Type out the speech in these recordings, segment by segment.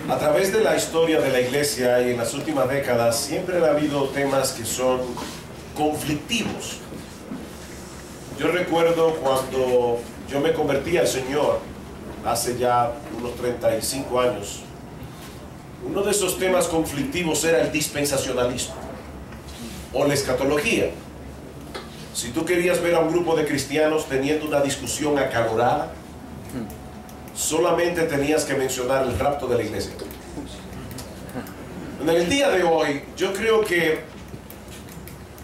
A través de la historia de la iglesia y en las últimas décadas siempre ha habido temas que son conflictivos. Yo recuerdo cuando yo me convertí al Señor hace ya unos 35 años. Uno de esos temas conflictivos era el dispensacionalismo o la escatología. Si tú querías ver a un grupo de cristianos teniendo una discusión acalorada, solamente tenías que mencionar el rapto de la iglesia. En el día de hoy, yo creo que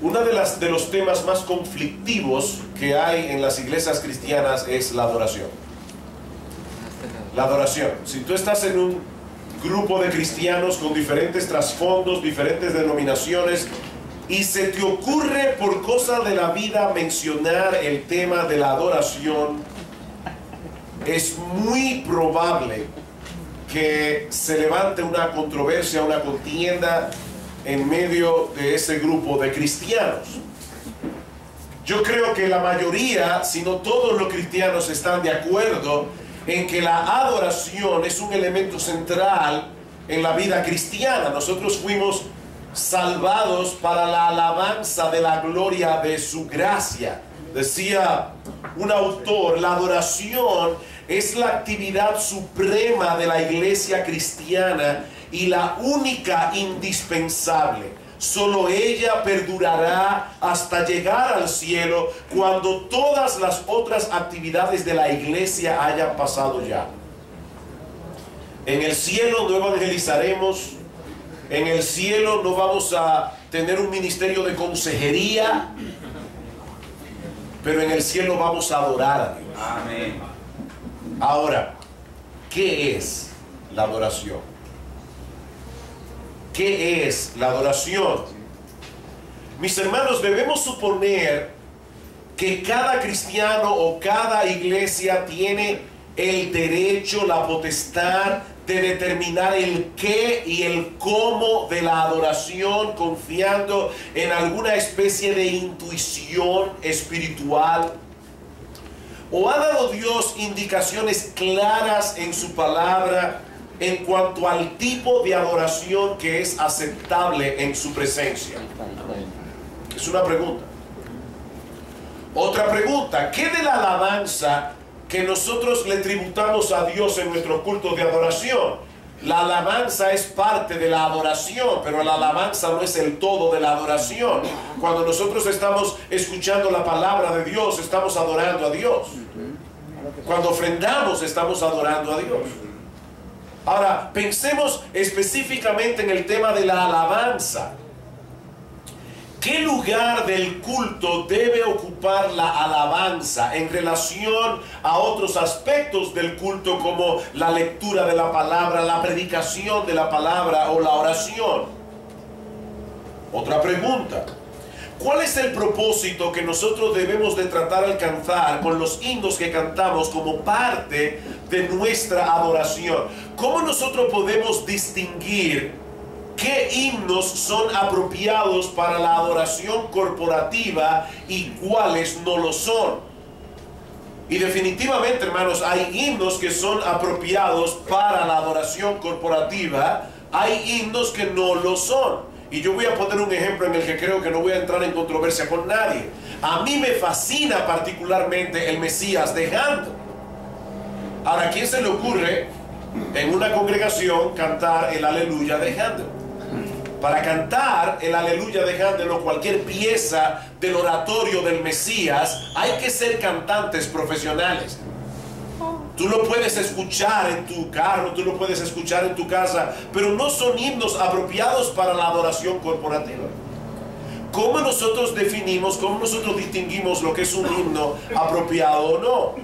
uno de los temas más conflictivos que hay en las iglesias cristianas es la adoración. La adoración. Si tú estás en un grupo de cristianos con diferentes trasfondos, diferentes denominaciones, y se te ocurre por cosa de la vida mencionar el tema de la adoración, es muy probable que se levante una controversia, una contienda en medio de ese grupo de cristianos. Yo creo que la mayoría, si no todos los cristianos, están de acuerdo en que la adoración es un elemento central en la vida cristiana. Nosotros fuimos salvados para la alabanza de la gloria de su gracia. Decía un autor, la adoración es la actividad suprema de la iglesia cristiana y la única indispensable. Solo ella perdurará hasta llegar al cielo cuando todas las otras actividades de la iglesia hayan pasado ya. En el cielo no evangelizaremos. En el cielo no vamos a tener un ministerio de consejería, pero en el cielo vamos a adorar a Dios. Amén. Ahora, ¿qué es la adoración? ¿Qué es la adoración? Mis hermanos, debemos suponer que cada cristiano o cada iglesia tiene el derecho, la potestad de determinar el qué y el cómo de la adoración, confiando en alguna especie de intuición espiritual. ¿O ha dado Dios indicaciones claras en su palabra en cuanto al tipo de adoración que es aceptable en su presencia? Es una pregunta. Otra pregunta, ¿qué de la alabanza que nosotros le tributamos a Dios en nuestros cultos de adoración? La alabanza es parte de la adoración, pero la alabanza no es el todo de la adoración. Cuando nosotros estamos escuchando la palabra de Dios, estamos adorando a Dios. Cuando ofrendamos, estamos adorando a Dios. Ahora, pensemos específicamente en el tema de la alabanza. ¿Qué lugar del culto debe ocupar la alabanza en relación a otros aspectos del culto como la lectura de la palabra, la predicación de la palabra o la oración? Otra pregunta. ¿Cuál es el propósito que nosotros debemos de tratar de alcanzar con los himnos que cantamos como parte de nuestra adoración? ¿Cómo nosotros podemos distinguir qué himnos son apropiados para la adoración corporativa y cuáles no lo son? Y definitivamente, hermanos, hay himnos que son apropiados para la adoración corporativa, hay himnos que no lo son. Y yo voy a poner un ejemplo en el que creo que no voy a entrar en controversia con nadie. A mí me fascina particularmente el Mesías de Handel. Ahora, ¿a quién se le ocurre en una congregación cantar el Aleluya de Handel? Para cantar el Aleluya de Handel o cualquier pieza del oratorio del Mesías, hay que ser cantantes profesionales. Tú lo puedes escuchar en tu carro, tú lo puedes escuchar en tu casa, pero no son himnos apropiados para la adoración corporativa. ¿Cómo nosotros definimos, cómo nosotros distinguimos lo que es un himno apropiado o no?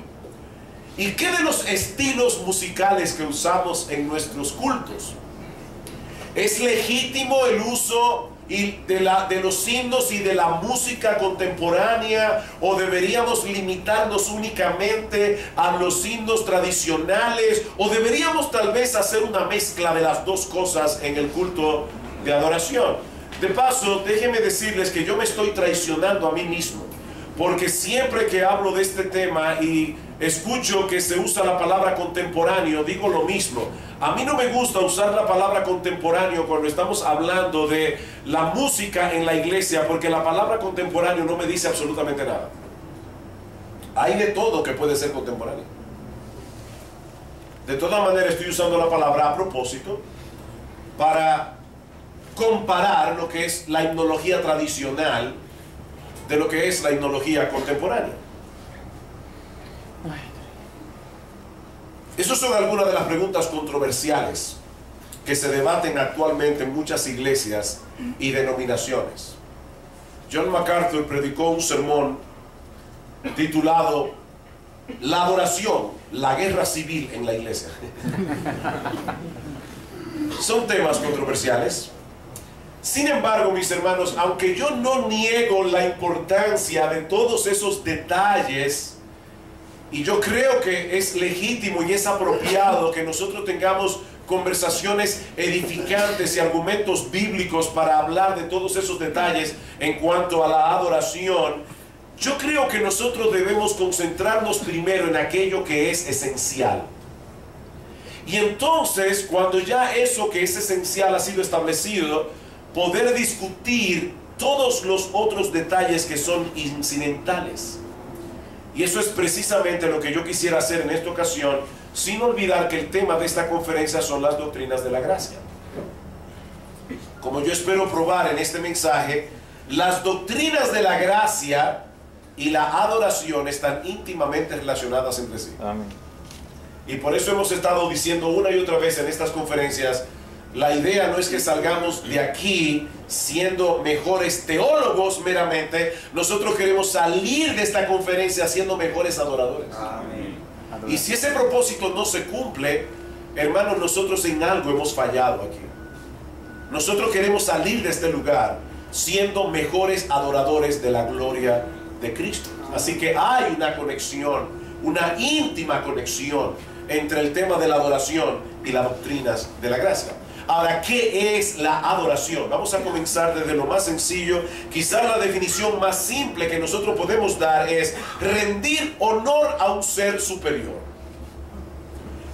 ¿Y qué de los estilos musicales que usamos en nuestros cultos? ¿Es legítimo el uso de los himnos y de la música contemporánea, o deberíamos limitarnos únicamente a los himnos tradicionales, o deberíamos tal vez hacer una mezcla de las dos cosas en el culto de adoración? De paso, déjenme decirles que yo me estoy traicionando a mí mismo, porque siempre que hablo de este tema y escucho que se usa la palabra contemporáneo, digo lo mismo. A mí no me gusta usar la palabra contemporáneo cuando estamos hablando de la música en la iglesia, porque la palabra contemporáneo no me dice absolutamente nada. Hay de todo que puede ser contemporáneo. De todas maneras, estoy usando la palabra a propósito para comparar lo que es la himnología tradicional de lo que es la himnología contemporánea. Esas son algunas de las preguntas controversiales que se debaten actualmente en muchas iglesias y denominaciones. John MacArthur predicó un sermón titulado "La adoración, la guerra civil en la iglesia". Son temas controversiales. Sin embargo, mis hermanos, aunque yo no niego la importancia de todos esos detalles, y yo creo que es legítimo y es apropiado que nosotros tengamos conversaciones edificantes y argumentos bíblicos para hablar de todos esos detalles en cuanto a la adoración, yo creo que nosotros debemos concentrarnos primero en aquello que es esencial. Y entonces, cuando ya eso que es esencial ha sido establecido, poder discutir todos los otros detalles que son incidentales. Y eso es precisamente lo que yo quisiera hacer en esta ocasión, sin olvidar que el tema de esta conferencia son las doctrinas de la gracia. Como yo espero probar en este mensaje, las doctrinas de la gracia y la adoración están íntimamente relacionadas entre sí. Amén. Y por eso hemos estado diciendo una y otra vez en estas conferencias, la idea no es que salgamos de aquí siendo mejores teólogos meramente. Nosotros queremos salir de esta conferencia siendo mejores adoradores. Amén. Y si ese propósito no se cumple, hermanos, nosotros en algo hemos fallado aquí. Nosotros queremos salir de este lugar siendo mejores adoradores de la gloria de Cristo. Así que hay una conexión, una íntima conexión entre el tema de la adoración y las doctrinas de la gracia. Ahora, ¿qué es la adoración? Vamos a comenzar desde lo más sencillo. Quizás la definición más simple que nosotros podemos dar es rendir honor a un ser superior.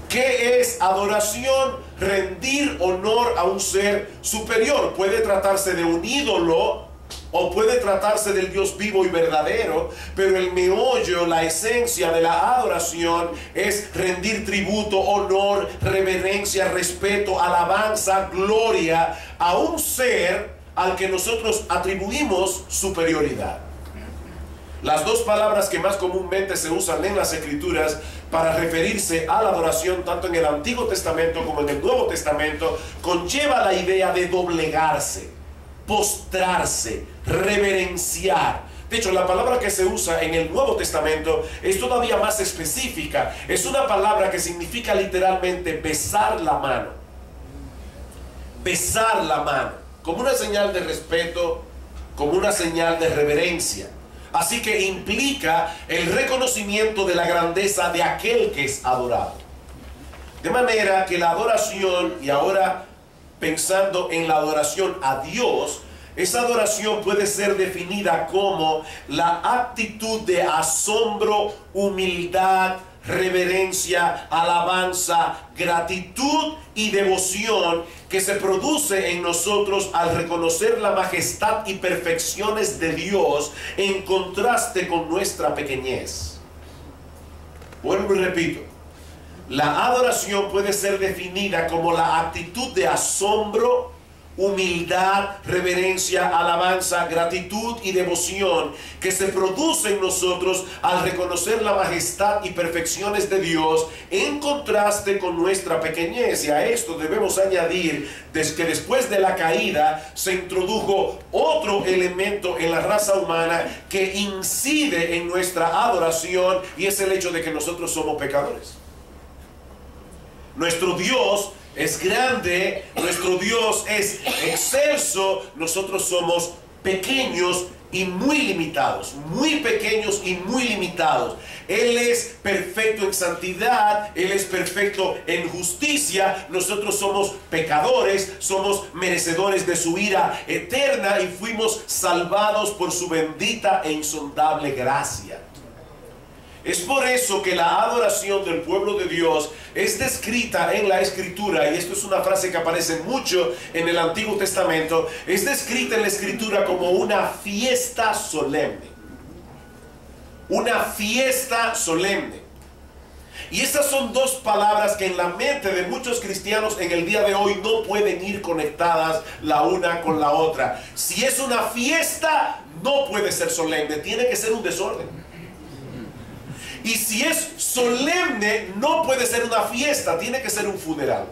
¿Qué es adoración? Rendir honor a un ser superior. Puede tratarse de un ídolo o puede tratarse del Dios vivo y verdadero, pero el meollo, la esencia de la adoración es rendir tributo, honor, reverencia, respeto, alabanza, gloria a un ser al que nosotros atribuimos superioridad. Las dos palabras que más comúnmente se usan en las Escrituras para referirse a la adoración, tanto en el Antiguo Testamento como en el Nuevo Testamento, conlleva la idea de doblegarse, postrarse, reverenciar. De hecho, la palabra que se usa en el Nuevo Testamento es todavía más específica. Es una palabra que significa literalmente besar la mano. Besar la mano, como una señal de respeto, como una señal de reverencia. Así que implica el reconocimiento de la grandeza de aquel que es adorado. De manera que la adoración, y ahora pensando en la adoración a Dios, esa adoración puede ser definida como la actitud de asombro, humildad, reverencia, alabanza, gratitud y devoción que se produce en nosotros al reconocer la majestad y perfecciones de Dios en contraste con nuestra pequeñez. Vuelvo y repito. La adoración puede ser definida como la actitud de asombro, humildad, reverencia, alabanza, gratitud y devoción que se produce en nosotros al reconocer la majestad y perfecciones de Dios en contraste con nuestra pequeñez. Y a esto debemos añadir que después de la caída se introdujo otro elemento en la raza humana que incide en nuestra adoración, y es el hecho de que nosotros somos pecadores. Nuestro Dios es grande, nuestro Dios es excelso, nosotros somos pequeños y muy limitados, muy pequeños y muy limitados. Él es perfecto en santidad, Él es perfecto en justicia, nosotros somos pecadores, somos merecedores de su ira eterna y fuimos salvados por su bendita e insondable gracia. Es por eso que la adoración del pueblo de Dios es descrita en la Escritura, y esto es una frase que aparece mucho en el Antiguo Testamento, es descrita en la Escritura como una fiesta solemne. Una fiesta solemne. Y esas son dos palabras que en la mente de muchos cristianos en el día de hoy no pueden ir conectadas la una con la otra. Si es una fiesta, no puede ser solemne, tiene que ser un desorden. Y si es solemne, no puede ser una fiesta, tiene que ser un funeral.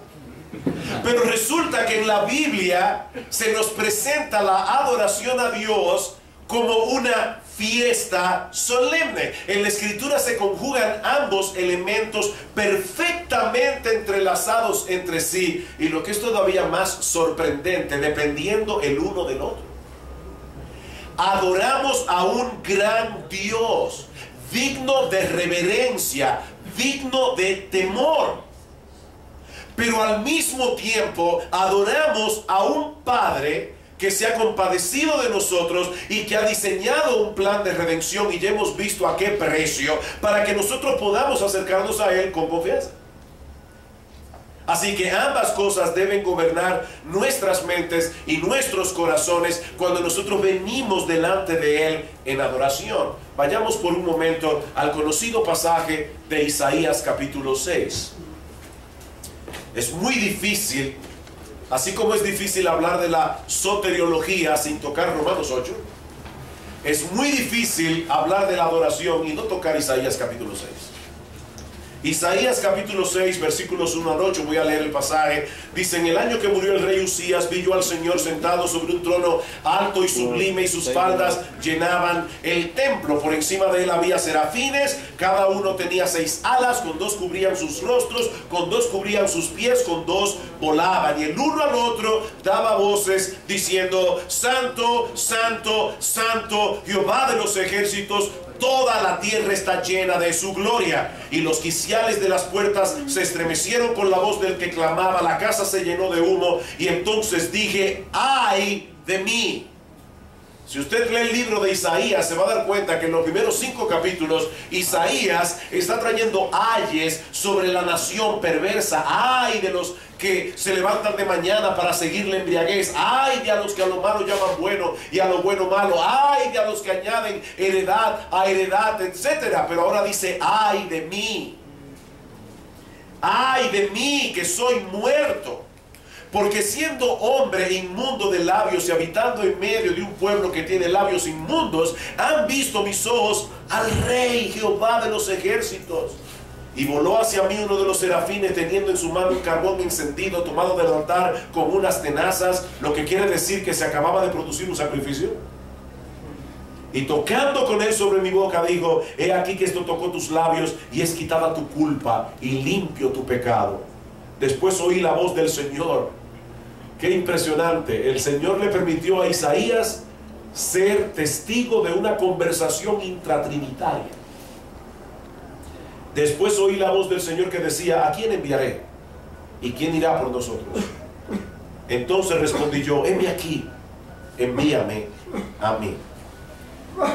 Pero resulta que en la Biblia se nos presenta la adoración a Dios como una fiesta solemne. En la Escritura se conjugan ambos elementos perfectamente entrelazados entre sí, y lo que es todavía más sorprendente, dependiendo el uno del otro. Adoramos a un gran Dios, digno de reverencia, digno de temor. Pero al mismo tiempo adoramos a un Padre que se ha compadecido de nosotros y que ha diseñado un plan de redención, y ya hemos visto a qué precio, para que nosotros podamos acercarnos a Él con confianza. Así que ambas cosas deben gobernar nuestras mentes y nuestros corazones cuando nosotros venimos delante de Él en adoración. Vayamos por un momento al conocido pasaje de Isaías capítulo 6. Es muy difícil, así como es difícil hablar de la soteriología sin tocar Romanos 8, es muy difícil hablar de la adoración y no tocar Isaías capítulo 6. Isaías capítulo 6, versículos 1 al 8, voy a leer el pasaje. Dice: en el año que murió el rey Usías, vi yo al Señor sentado sobre un trono alto y sublime, y sus faldas llenaban el templo. Por encima de él había serafines, cada uno tenía 6 alas, con 2 cubrían sus rostros, con 2 cubrían sus pies, con 2 volaban. Y el uno al otro daba voces diciendo: Santo, Santo, Santo, Jehová de los ejércitos, toda la tierra está llena de su gloria. Y los quiciales de las puertas se estremecieron con la voz del que clamaba, la casa se llenó de humo. Y entonces dije: ¡ay de mí! Si usted lee el libro de Isaías, se va a dar cuenta que en los primeros 5 capítulos Isaías está trayendo ayes sobre la nación perversa. ¡Ay de los que se levantan de mañana para seguir la embriaguez! ¡Ay de a los que a lo malo llaman bueno y a lo bueno malo! ¡Ay de a los que añaden heredad a heredad, etcétera! Pero ahora dice: ¡ay de mí! ¡Ay de mí, que soy muerto! Porque siendo hombre inmundo de labios y habitando en medio de un pueblo que tiene labios inmundos, han visto mis ojos al Rey Jehová de los ejércitos. Y voló hacia mí uno de los serafines, teniendo en su mano un carbón encendido tomado del altar con unas tenazas, lo que quiere decir que se acababa de producir un sacrificio. Y tocando con él sobre mi boca, dijo: he aquí que esto tocó tus labios, y es quitada tu culpa y limpio tu pecado. Después oí la voz del Señor. Qué impresionante. El Señor le permitió a Isaías ser testigo de una conversación intratrinitaria. Después oí la voz del Señor que decía: ¿a quién enviaré? ¿Y quién irá por nosotros? Entonces respondí yo: heme aquí, envíame a mí.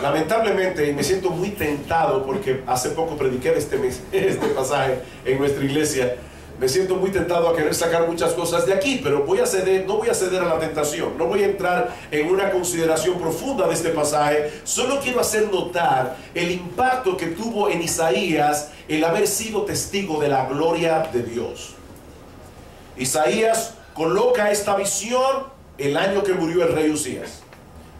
Lamentablemente, y me siento muy tentado porque hace poco prediqué este pasaje en nuestra iglesia, me siento muy tentado a querer sacar muchas cosas de aquí, pero no voy a ceder a la tentación. No voy a entrar en una consideración profunda de este pasaje. Solo quiero hacer notar el impacto que tuvo en Isaías el haber sido testigo de la gloria de Dios. Isaías coloca esta visión el año que murió el rey Usías.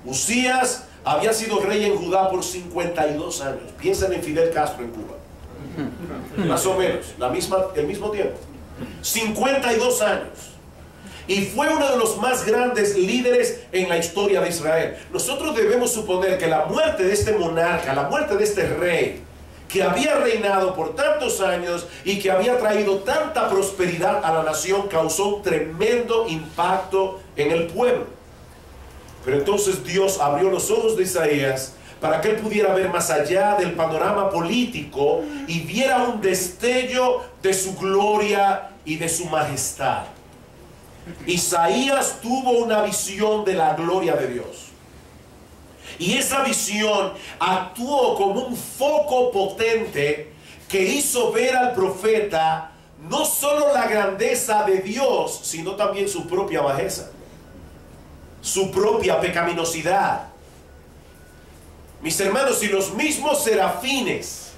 Usías había sido rey en Judá por 52 años. Piensen en Fidel Castro en Cuba. Más o menos, el mismo tiempo. 52 años. Y fue uno de los más grandes líderes en la historia de Israel. Nosotros debemos suponer que la muerte de este monarca, la muerte de este rey, que había reinado por tantos años y que había traído tanta prosperidad a la nación, causó un tremendo impacto en el pueblo. Pero entonces Dios abrió los ojos de Isaías para que él pudiera ver más allá del panorama político y viera un destello de su gloria y de su majestad. Isaías tuvo una visión de la gloria de Dios. Y esa visión actuó como un foco potente que hizo ver al profeta no solo la grandeza de Dios, sino también su propia bajeza, su propia pecaminosidad. Mis hermanos, si los mismos serafines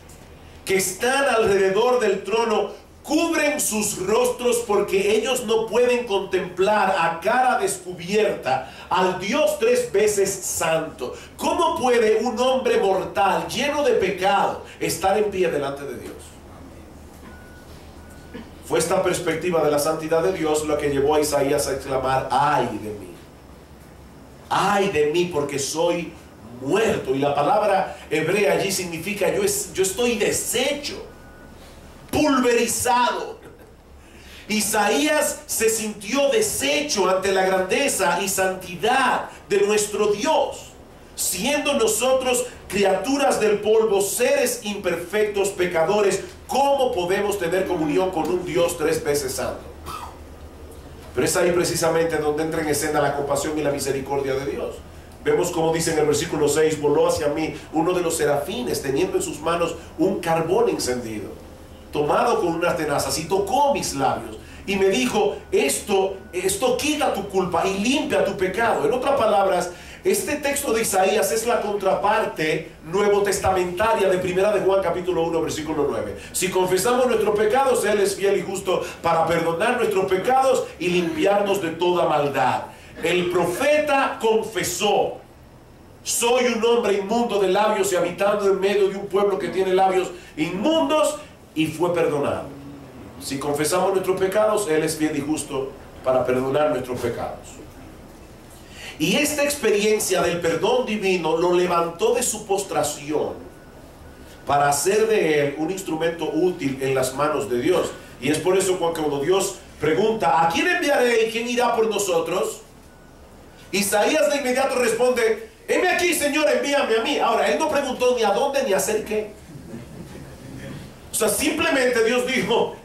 que están alrededor del trono cubren sus rostros porque ellos no pueden contemplar a cara descubierta al Dios 3 veces santo, ¿cómo puede un hombre mortal lleno de pecado estar en pie delante de Dios? Fue esta perspectiva de la santidad de Dios la que llevó a Isaías a exclamar: ay de mí porque soy muerto. Y la palabra hebrea allí significa yo estoy deshecho, pulverizado. Isaías se sintió deshecho ante la grandeza y santidad de nuestro Dios, siendo nosotros criaturas del polvo, seres imperfectos, pecadores. ¿Cómo podemos tener comunión con un Dios 3 veces santo? Pero es ahí precisamente donde entra en escena la compasión y la misericordia de Dios. Vemos como dice en el versículo 6: voló hacia mí uno de los serafines, teniendo en sus manos un carbón encendido, tomado con unas tenazas, y tocó mis labios y me dijo: esto quita tu culpa y limpia tu pecado. En otras palabras, este texto de Isaías es la contraparte nuevo testamentaria de Primera de Juan capítulo 1 versículo 9. Si confesamos nuestros pecados, Él es fiel y justo para perdonar nuestros pecados y limpiarnos de toda maldad. El profeta confesó: soy un hombre inmundo de labios y habitando en medio de un pueblo que tiene labios inmundos, y fue perdonado. Si confesamos nuestros pecados, Él es fiel y justo para perdonar nuestros pecados. Y esta experiencia del perdón divino lo levantó de su postración para hacer de él un instrumento útil en las manos de Dios. Y es por eso cuando Dios pregunta: ¿a quién enviaré y quién irá por nosotros?, Isaías de inmediato responde: heme aquí, Señor, envíame a mí. Ahora, él no preguntó ni a dónde ni a hacer qué. O sea, simplemente Dios dijo: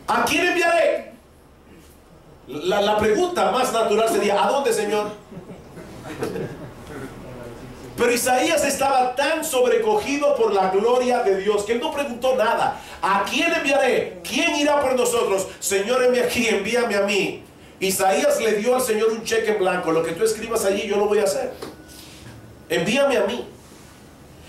¿a quién enviaré? La pregunta más natural sería: ¿a dónde, Señor? Pero Isaías estaba tan sobrecogido por la gloria de Dios que él no preguntó nada. ¿A quién enviaré? ¿Quién irá por nosotros? Señor, heme aquí, envíame a mí. Isaías le dio al Señor un cheque en blanco: lo que tú escribas allí yo lo voy a hacer, envíame a mí.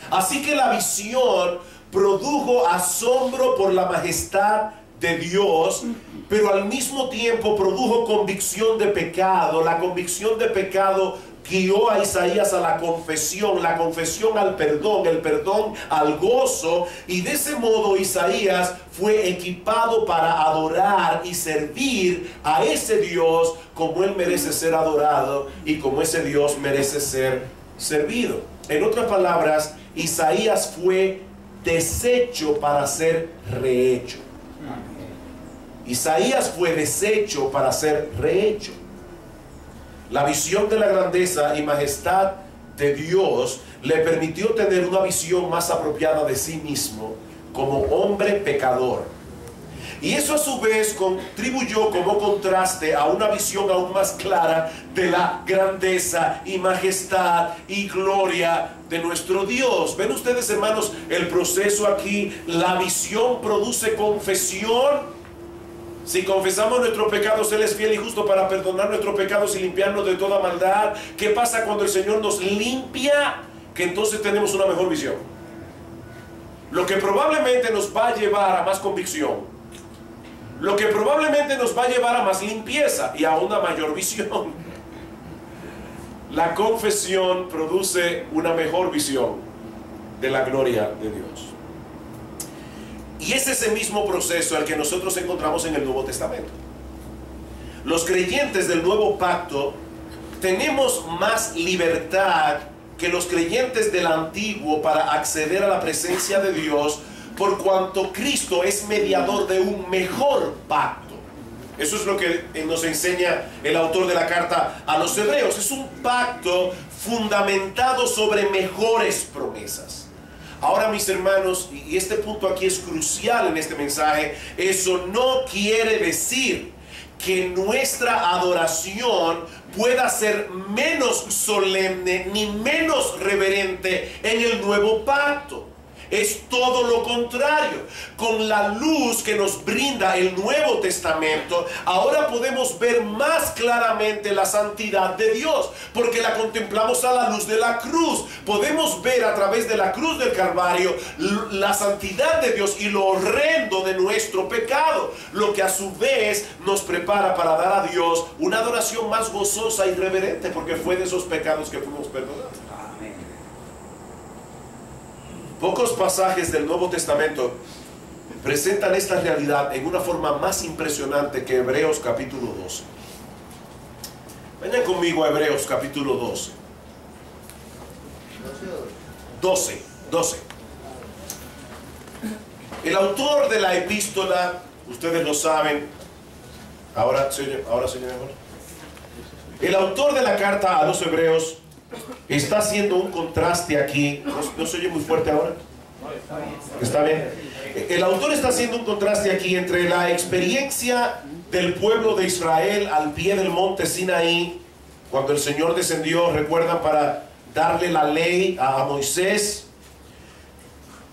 Así que la visión produjo asombro por la majestad de Dios, pero al mismo tiempo produjo convicción de pecado. La convicción de pecado guió a Isaías a la confesión al perdón, el perdón al gozo, y de ese modo Isaías fue equipado para adorar y servir a ese Dios como Él merece ser adorado y como ese Dios merece ser servido. En otras palabras, Isaías fue deshecho para ser rehecho. Isaías fue deshecho para ser rehecho. La visión de la grandeza y majestad de Dios le permitió tener una visión más apropiada de sí mismo como hombre pecador. Y eso a su vez contribuyó como contraste a una visión aún más clara de la grandeza y majestad y gloria de nuestro Dios. ¿Ven ustedes, hermanos, el proceso aquí? La visión produce confesión. Si confesamos nuestros pecados, Él es fiel y justo para perdonar nuestros pecados y limpiarnos de toda maldad. ¿Qué pasa cuando el Señor nos limpia? Que entonces tenemos una mejor visión, lo que probablemente nos va a llevar a más convicción, lo que probablemente nos va a llevar a más limpieza y a una mayor visión. La confesión produce una mejor visión de la gloria de Dios. Y es ese mismo proceso al que nosotros encontramos en el Nuevo Testamento. Los creyentes del Nuevo Pacto tenemos más libertad que los creyentes del Antiguo para acceder a la presencia de Dios, por cuanto Cristo es mediador de un mejor pacto. Eso es lo que nos enseña el autor de la carta a los Hebreos. Es un pacto fundamentado sobre mejores promesas. Ahora, mis hermanos, y este punto aquí es crucial en este mensaje, eso no quiere decir que nuestra adoración pueda ser menos solemne ni menos reverente en el nuevo pacto. Es todo lo contrario. Con la luz que nos brinda el Nuevo Testamento, ahora podemos ver más claramente la santidad de Dios, porque la contemplamos a la luz de la cruz. Podemos ver a través de la cruz del Calvario la santidad de Dios y lo horrendo de nuestro pecado, lo que a su vez nos prepara para dar a Dios una adoración más gozosa y reverente, porque fue de esos pecados que fuimos perdonados. Pocos pasajes del Nuevo Testamento presentan esta realidad en una forma más impresionante que Hebreos capítulo 12. Vayan conmigo a Hebreos capítulo 12. 12. El autor de la epístola, ustedes lo saben, ahora se oye mejor. El autor de la carta a los Hebreos está haciendo un contraste aquí. ¿No se oye muy fuerte ahora? ¿Está bien? El autor está haciendo un contraste aquí entre la experiencia del pueblo de Israel al pie del monte Sinaí, cuando el Señor descendió, recuerdan, para darle la ley a Moisés,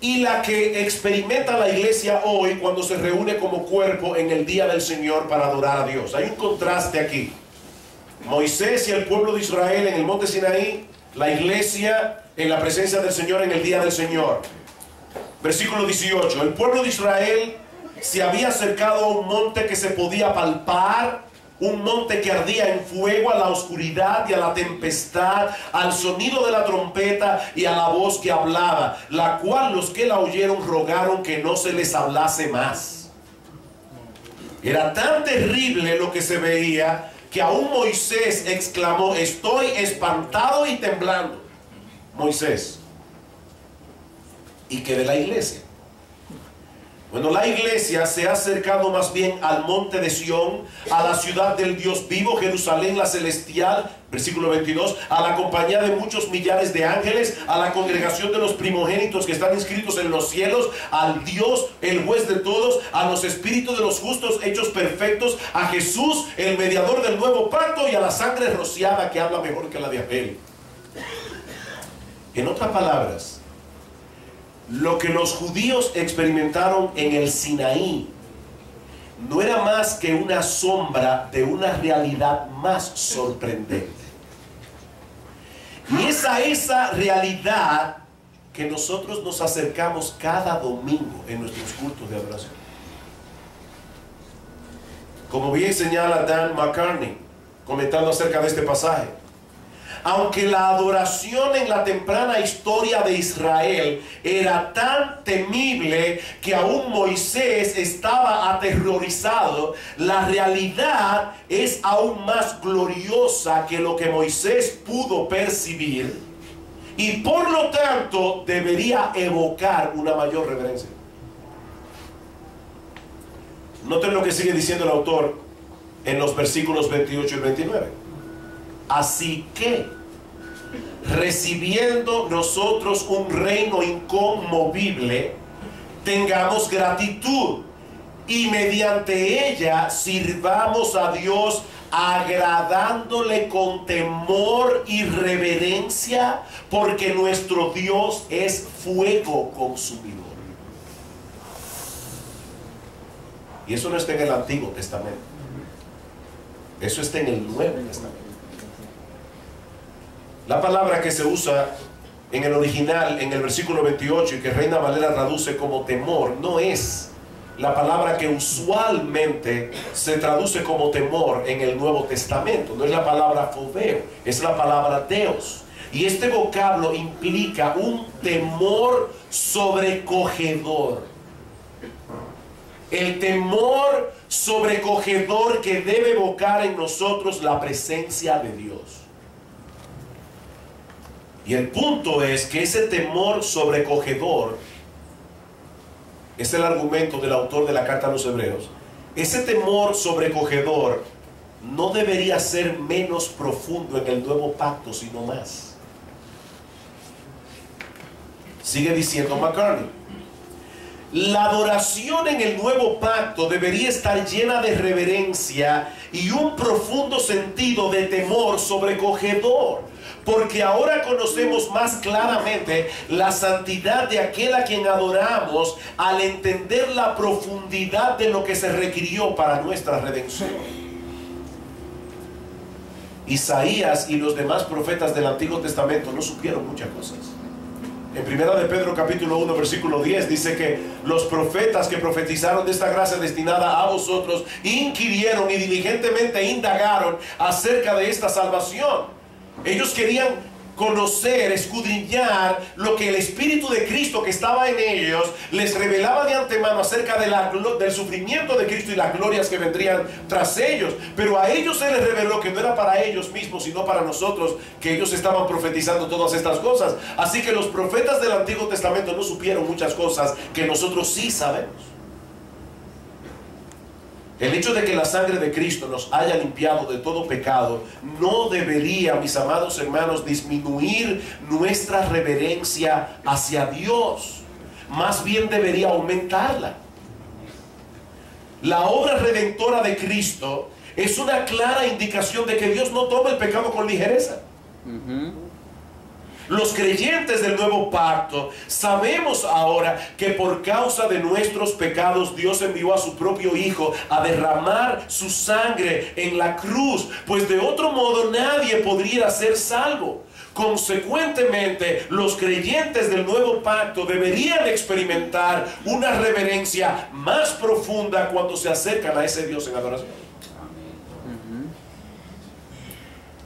y la que experimenta la iglesia hoy cuando se reúne como cuerpo en el día del Señor para adorar a Dios. Hay un contraste aquí. Moisés y el pueblo de Israel en el monte Sinaí, la iglesia en la presencia del Señor en el día del Señor. Versículo 18. El pueblo de Israel se había acercado a un monte que se podía palpar, un monte que ardía en fuego, a la oscuridad y a la tempestad, al sonido de la trompeta y a la voz que hablaba, la cual los que la oyeron rogaron que no se les hablase más. Era tan terrible lo que se veía que aún Moisés exclamó: estoy espantado y temblando. Moisés. ¿Y qué de la iglesia? Bueno, la iglesia se ha acercado más bien al monte de Sión, a la ciudad del Dios vivo, Jerusalén la celestial, versículo 22, a la compañía de muchos millares de ángeles, a la congregación de los primogénitos que están inscritos en los cielos, al Dios, el juez de todos, a los espíritus de los justos hechos perfectos, a Jesús, el mediador del nuevo pacto, y a la sangre rociada que habla mejor que la de Abel. En otras palabras, lo que los judíos experimentaron en el Sinaí no era más que una sombra de una realidad más sorprendente. Y es a esa realidad que nosotros nos acercamos cada domingo en nuestros cultos de adoración. Como bien señala Dan McCartney comentando acerca de este pasaje, aunque la adoración en la temprana historia de Israel era tan temible que aún Moisés estaba aterrorizado, la realidad es aún más gloriosa que lo que Moisés pudo percibir, y por lo tanto debería evocar una mayor reverencia. Noten lo que sigue diciendo el autor en los versículos 28 y 29. Así que, recibiendo nosotros un reino inconmovible, tengamos gratitud y mediante ella sirvamos a Dios, agradándole con temor y reverencia, porque nuestro Dios es fuego consumidor. Y eso no está en el Antiguo Testamento, eso está en el Nuevo Testamento. La palabra que se usa en el original, en el versículo 28, y que Reina Valera traduce como temor, no es la palabra que usualmente se traduce como temor en el Nuevo Testamento. No es la palabra fobeo, es la palabra Deus. Y este vocablo implica un temor sobrecogedor. El temor sobrecogedor que debe evocar en nosotros la presencia de Dios. Y el punto es que ese temor sobrecogedor, es el argumento del autor de la carta a los Hebreos, ese temor sobrecogedor no debería ser menos profundo en el nuevo pacto, sino más. Sigue diciendo McCartney: La adoración en el nuevo pacto debería estar llena de reverencia y un profundo sentido de temor sobrecogedor, porque ahora conocemos más claramente la santidad de aquel a quien adoramos al entender la profundidad de lo que se requirió para nuestra redención. Isaías y los demás profetas del Antiguo Testamento no supieron muchas cosas. En primera de Pedro capítulo 1 versículo 10 dice que los profetas que profetizaron de esta gracia destinada a vosotros inquirieron y diligentemente indagaron acerca de esta salvación. Ellos querían conocer, escudriñar lo que el Espíritu de Cristo que estaba en ellos les revelaba de antemano acerca de del sufrimiento de Cristo y las glorias que vendrían tras ellos. Pero a ellos se les reveló que no era para ellos mismos, sino para nosotros, que ellos estaban profetizando todas estas cosas. Así que los profetas del Antiguo Testamento no supieron muchas cosas que nosotros sí sabemos. El hecho de que la sangre de Cristo nos haya limpiado de todo pecado no debería, mis amados hermanos, disminuir nuestra reverencia hacia Dios. Más bien debería aumentarla. La obra redentora de Cristo es una clara indicación de que Dios no toma el pecado con ligereza. Los creyentes del nuevo pacto sabemos ahora que por causa de nuestros pecados Dios envió a su propio Hijo a derramar su sangre en la cruz, pues de otro modo nadie podría ser salvo. Consecuentemente, los creyentes del nuevo pacto deberían experimentar una reverencia más profunda cuando se acercan a ese Dios en adoración.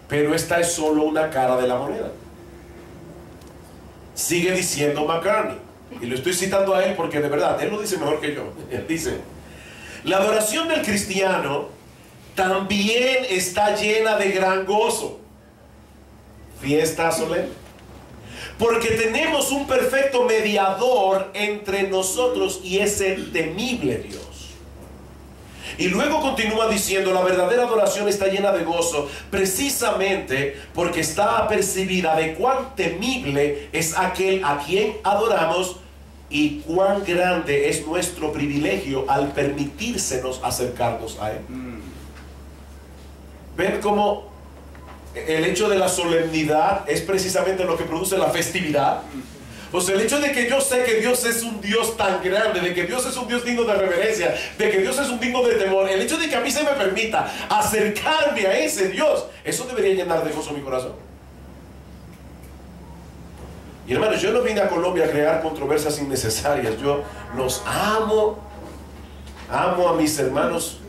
Pero esta es solo una cara de la moneda. Sigue diciendo McCartney, y lo estoy citando a él porque de verdad, él lo dice mejor que yo. Él dice: la adoración del cristiano también está llena de gran gozo, fiesta solemne, porque tenemos un perfecto mediador entre nosotros y ese temible Dios. Y luego continúa diciendo: la verdadera adoración está llena de gozo precisamente porque está apercibida de cuán temible es aquel a quien adoramos y cuán grande es nuestro privilegio al permitírsenos acercarnos a él. ¿Ven cómo el hecho de la solemnidad es precisamente lo que produce la festividad? Pues el hecho de que yo sé que Dios es un Dios tan grande, de que Dios es un Dios digno de reverencia, de que Dios es un digno de temor, el hecho de que a mí se me permita acercarme a ese Dios, eso debería llenar de gozo mi corazón. Y hermanos, yo no vine a Colombia a crear controversias innecesarias. Yo los amo a mis hermanos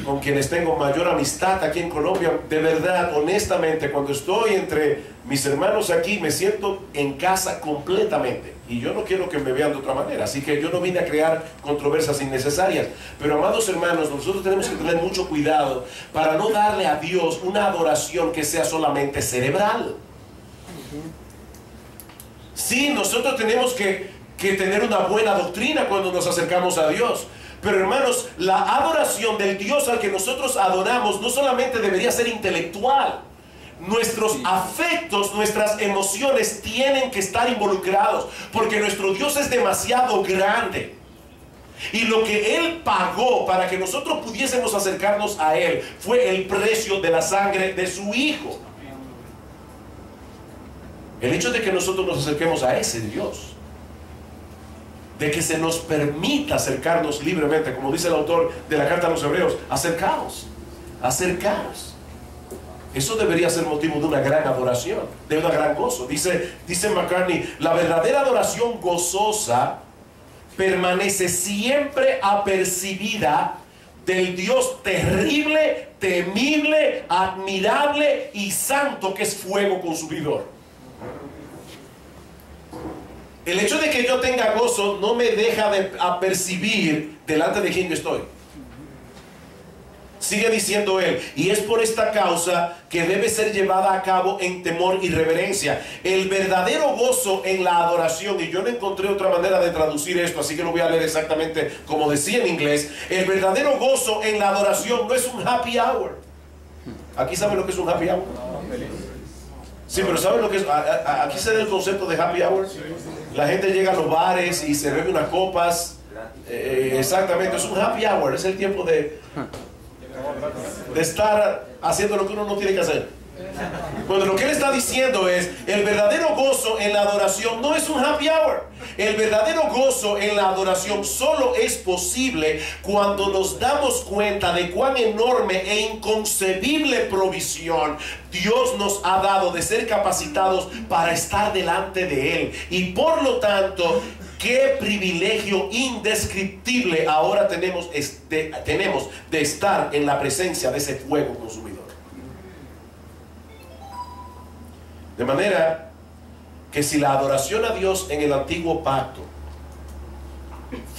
con quienes tengo mayor amistad aquí en Colombia. De verdad, honestamente, cuando estoy entre mis hermanos aquí, me siento en casa completamente. Y yo no quiero que me vean de otra manera. Así que yo no vine a crear controversias innecesarias. Pero amados hermanos, nosotros tenemos que tener mucho cuidado para no darle a Dios una adoración que sea solamente cerebral. Sí, nosotros tenemos que tener una buena doctrina cuando nos acercamos a Dios. Pero hermanos, la adoración del Dios al que nosotros adoramos no solamente debería ser intelectual. Nuestros afectos, nuestras emociones tienen que estar involucrados, porque nuestro Dios es demasiado grande. Y lo que Él pagó para que nosotros pudiésemos acercarnos a Él fue el precio de la sangre de su Hijo. El hecho de que nosotros nos acerquemos a ese Dios, de que se nos permita acercarnos libremente, como dice el autor de la carta a los Hebreos: acercaos. Eso debería ser motivo de una gran adoración, de una gran gozo. Dice McCartney: la verdadera adoración gozosa permanece siempre apercibida del Dios terrible, temible, admirable y santo, que es fuego consumidor. El hecho de que yo tenga gozo no me deja de apercibir delante de quién yo estoy. Sigue diciendo él: y es por esta causa que debe ser llevada a cabo en temor y reverencia. El verdadero gozo en la adoración, y yo no encontré otra manera de traducir esto, así que lo voy a leer exactamente como decía en inglés. El verdadero gozo en la adoración no es un happy hour. ¿Aquí saben lo que es un happy hour? Sí, pero ¿saben lo que es? Aquí se da el concepto de happy hour. La gente llega a los bares y se bebe unas copas Exactamente, es un happy hour, es el tiempo de estar haciendo lo que uno no tiene que hacer. Bueno, lo que él está diciendo es, el verdadero gozo en la adoración no es un happy hour. El verdadero gozo en la adoración solo es posible cuando nos damos cuenta de cuán enorme e inconcebible provisión Dios nos ha dado de ser capacitados para estar delante de Él. Y por lo tanto, qué privilegio indescriptible ahora tenemos de estar en la presencia de ese fuego consumidor. De manera que si la adoración a Dios en el antiguo pacto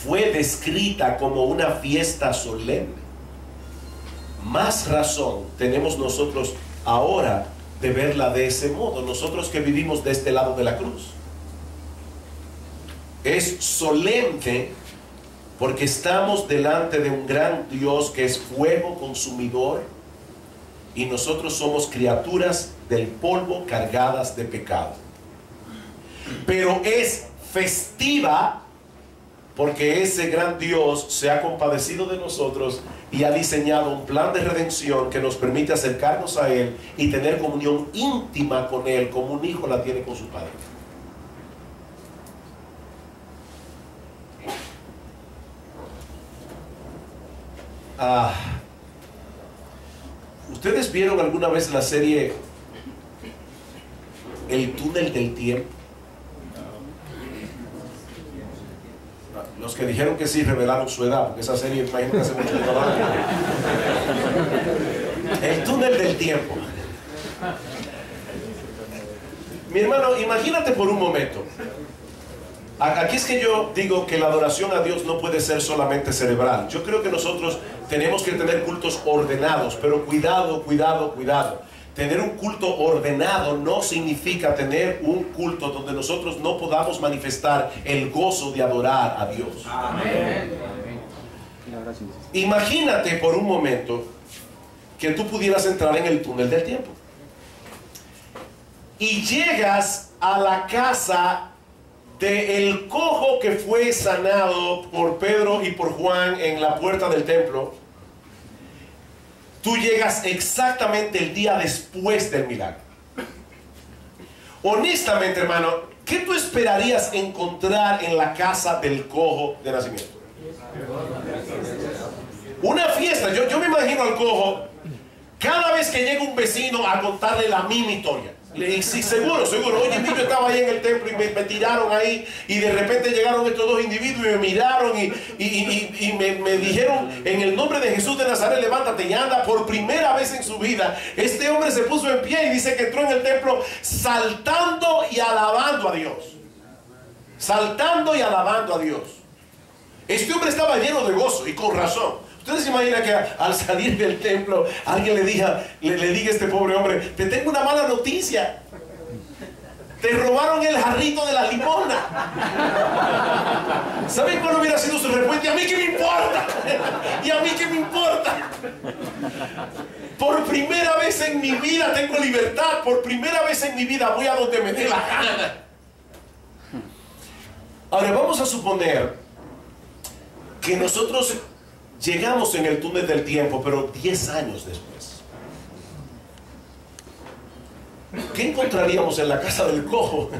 fue descrita como una fiesta solemne, más razón tenemos nosotros ahora de verla de ese modo, nosotros que vivimos de este lado de la cruz. Es solemne porque estamos delante de un gran Dios que es fuego consumidor y nosotros somos criaturas del polvo cargadas de pecado. Pero es festiva porque ese gran Dios se ha compadecido de nosotros y ha diseñado un plan de redención que nos permite acercarnos a Él y tener comunión íntima con Él como un hijo la tiene con su padre. ¿Ustedes vieron alguna vez la serie El túnel del tiempo? Los que dijeron que sí revelaron su edad, porque esa serie imagino que hace mucho tiempo. El túnel del tiempo. Mi hermano, imagínate por un momento. Aquí es que yo digo que la adoración a Dios no puede ser solamente cerebral. Yo creo que nosotros tenemos que tener cultos ordenados, pero cuidado, cuidado, cuidado. Tener un culto ordenado no significa tener un culto donde nosotros no podamos manifestar el gozo de adorar a Dios. Amén. Imagínate por un momento que tú pudieras entrar en el túnel del tiempo y llegas a la casa del cojo que fue sanado por Pedro y por Juan en la puerta del templo. Tú llegas exactamente el día después del milagro. Honestamente, hermano, ¿qué tú esperarías encontrar en la casa del cojo de nacimiento? Una fiesta. Yo me imagino al cojo cada vez que llega un vecino a contarle la misma historia. Y sí, seguro, oye, yo estaba ahí en el templo y me tiraron ahí y de repente llegaron estos dos individuos y me miraron y me dijeron, en el nombre de Jesús de Nazaret, levántate y anda. Por primera vez en su vida, este hombre se puso en pie y dice que entró en el templo saltando y alabando a Dios. Saltando y alabando a Dios. Este hombre estaba lleno de gozo y con razón. ¿Ustedes se imaginan que al salir del templo alguien le diga a este pobre hombre, te tengo una mala noticia? Te robaron el jarrito de la limona. ¿Saben cuál hubiera sido su respuesta? ¿Y a mí qué me importa? ¿Y a mí qué me importa? Por primera vez en mi vida tengo libertad. Por primera vez en mi vida voy a donde me dé la gana. Ahora vamos a suponer que nosotros llegamos en el túnel del tiempo, pero 10 años después. ¿Qué encontraríamos en la casa del cojo?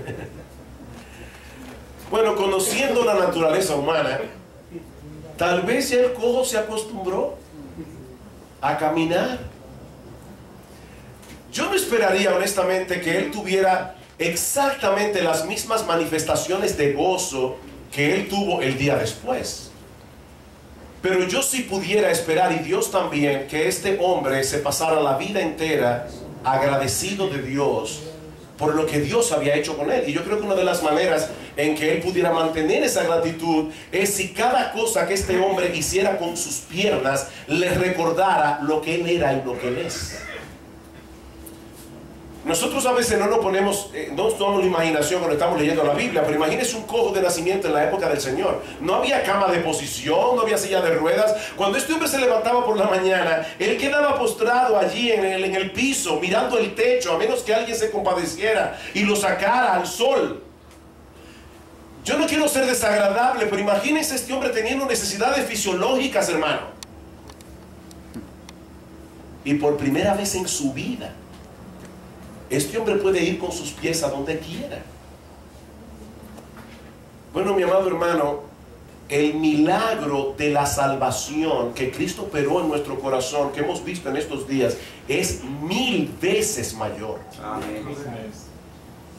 Bueno, conociendo la naturaleza humana, tal vez ya el cojo se acostumbró a caminar. Yo no esperaría honestamente que él tuviera exactamente las mismas manifestaciones de gozo que él tuvo el día después. Pero yo sí pudiera esperar, y Dios también, que este hombre se pasara la vida entera agradecido de Dios por lo que Dios había hecho con él. Y yo creo que una de las maneras en que él pudiera mantener esa gratitud es si cada cosa que este hombre hiciera con sus piernas le recordara lo que él era y lo que él es. Nosotros a veces no nos ponemos, no tomamos la imaginación cuando estamos leyendo la Biblia, pero imagínese un cojo de nacimiento en la época del Señor. No había cama de posición, no había silla de ruedas. Cuando este hombre se levantaba por la mañana, él quedaba postrado allí en el piso, mirando el techo, a menos que alguien se compadeciera y lo sacara al sol. Yo no quiero ser desagradable, pero imagínense este hombre teniendo necesidades fisiológicas, hermano. Y por primera vez en su vida, este hombre puede ir con sus pies a donde quiera. Bueno, mi amado hermano, el milagro de la salvación que Cristo operó en nuestro corazón, que hemos visto en estos días, es 1000 veces mayor. Amén.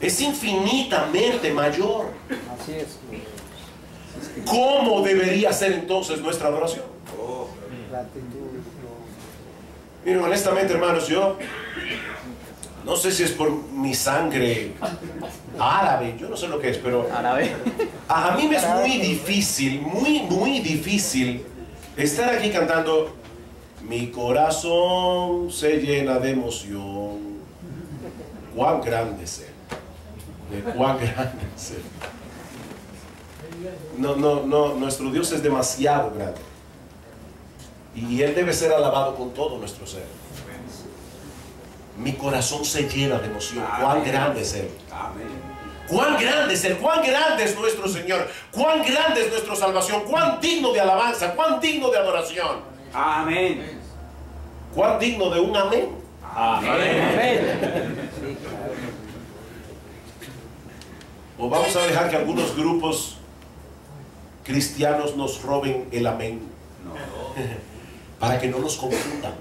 Es infinitamente mayor. Así es. ¿Cómo debería ser entonces nuestra adoración? Miren, honestamente, hermanos, yo no sé si es por mi sangre árabe, yo no sé lo que es, pero Árabe. a mí me es muy difícil, muy difícil estar aquí cantando mi corazón se llena de emoción. Cuán grande es Él. De cuán grande es Él. No, nuestro Dios es demasiado grande. Y Él debe ser alabado con todo nuestro ser. Mi corazón se llena de emoción. Cuán grande es Él. Cuán grande es Él. Cuán grande es nuestro Señor. Cuán grande es nuestra salvación. Cuán digno de alabanza. Cuán digno de adoración. Amén. Cuán digno de un amén. Amén. O vamos a dejar que algunos grupos cristianos nos roben el amén. No. Para que no nos confundan.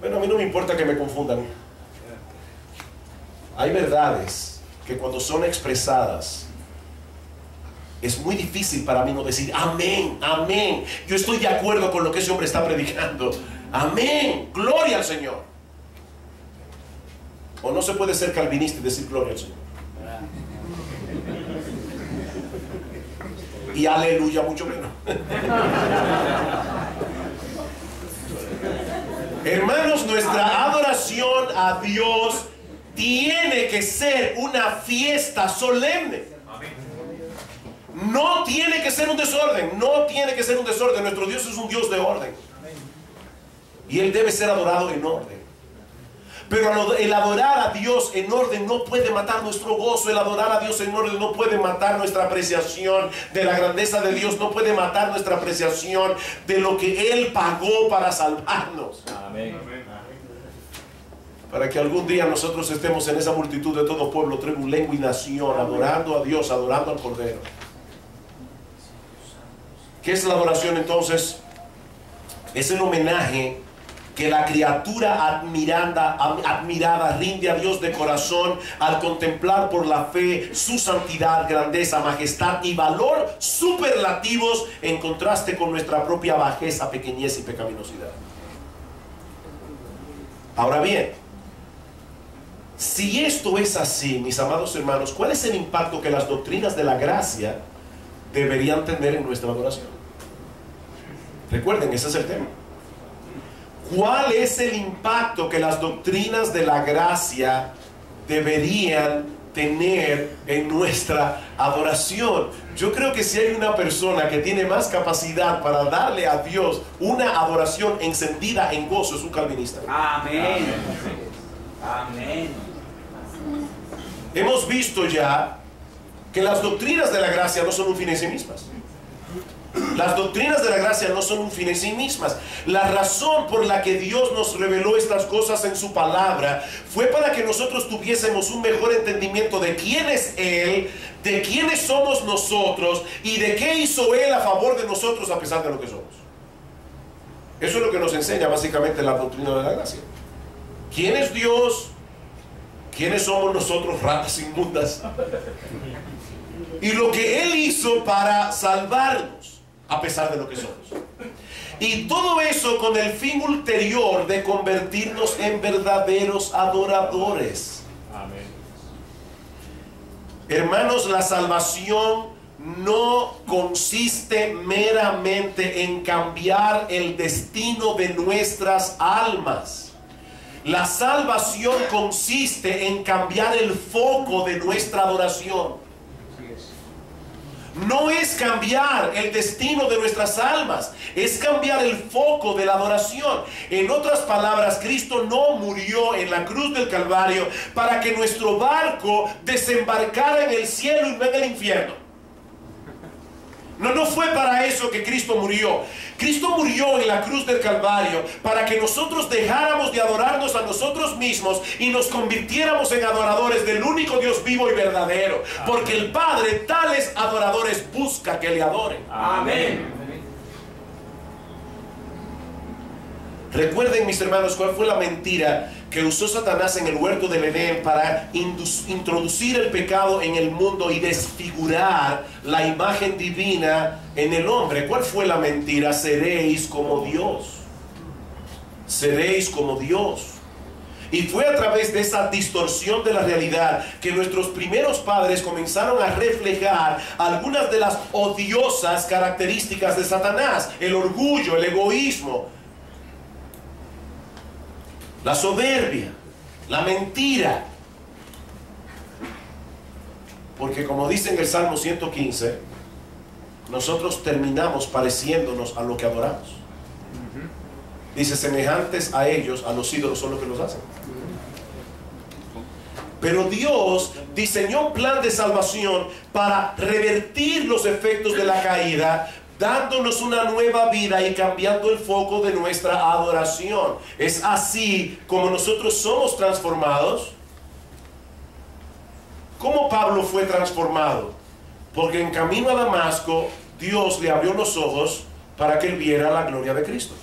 Bueno, a mí no me importa que me confundan. Hay verdades que cuando son expresadas es muy difícil para mí no decir amén, amén. Yo estoy de acuerdo con lo que ese hombre está predicando. Amén, gloria al Señor. O no se puede ser calvinista y decir gloria al Señor. Y aleluya mucho menos. Hermanos, nuestra adoración a Dios tiene que ser una fiesta solemne. No tiene que ser un desorden. No tiene que ser un desorden. Nuestro Dios es un Dios de orden. Y Él debe ser adorado en orden. Pero el adorar a Dios en orden no puede matar nuestro gozo. El adorar a Dios en orden no puede matar nuestra apreciación de la grandeza de Dios. No puede matar nuestra apreciación de lo que Él pagó para salvarnos. Amén. Para que algún día nosotros estemos en esa multitud de todo pueblo, tribu, lengua y nación, adorando a Dios, adorando al Cordero. ¿Qué es la adoración entonces? Es el homenaje que la criatura admirada rinde a Dios de corazón al contemplar por la fe su santidad, grandeza, majestad y valor superlativos en contraste con nuestra propia bajeza, pequeñez y pecaminosidad. Ahora bien, si esto es así, mis amados hermanos, ¿cuál es el impacto que las doctrinas de la gracia deberían tener en nuestra adoración? Recuerden, ese es el tema. ¿Cuál es el impacto que las doctrinas de la gracia deberían tener en nuestra adoración? Yo creo que si hay una persona que tiene más capacidad para darle a Dios una adoración encendida en gozo, es un calvinista. Amén. Amén. Hemos visto ya que las doctrinas de la gracia no son un fin en sí mismas. Las doctrinas de la gracia no son un fin en sí mismas. La razón por la que Dios nos reveló estas cosas en su palabra fue para que nosotros tuviésemos un mejor entendimiento de quién es Él, de quiénes somos nosotros y de qué hizo Él a favor de nosotros a pesar de lo que somos. Eso es lo que nos enseña básicamente la doctrina de la gracia. ¿Quién es Dios? ¿Quiénes somos nosotros, ratas inmundas? Y lo que Él hizo para salvarnos a pesar de lo que somos. Y todo eso con el fin ulterior de convertirnos en verdaderos adoradores. Amén. Hermanos, la salvación no consiste meramente en cambiar el destino de nuestras almas. La salvación consiste en cambiar el foco de nuestra adoración. no es cambiar el destino de nuestras almas, es cambiar el foco de la adoración. En otras palabras, Cristo no murió en la cruz del Calvario para que nuestro barco desembarcara en el cielo y no en el infierno. No fue para eso que Cristo murió. Cristo murió en la cruz del Calvario para que nosotros dejáramos de adorarnos a nosotros mismos y nos convirtiéramos en adoradores del único Dios vivo y verdadero. Porque el Padre tales adoradores busca que le adoren. Amén. Recuerden, mis hermanos, cuál fue la mentira que usó Satanás en el huerto del Edén para introducir el pecado en el mundo y desfigurar la imagen divina en el hombre. ¿Cuál fue la mentira? Seréis como Dios. Seréis como Dios. Y fue a través de esa distorsión de la realidad que nuestros primeros padres comenzaron a reflejar algunas de las odiosas características de Satanás: el orgullo, el egoísmo, la soberbia, la mentira. Porque como dice en el Salmo 115, nosotros terminamos pareciéndonos a lo que adoramos. Dice, semejantes a ellos, a los ídolos son los que los hacen. Pero Dios diseñó un plan de salvación para revertir los efectos de la caída, dándonos una nueva vida y cambiando el foco de nuestra adoración. Es así como nosotros somos transformados. ¿Cómo Pablo fue transformado? Porque en camino a Damasco, Dios le abrió los ojos para que él viera la gloria de Cristo.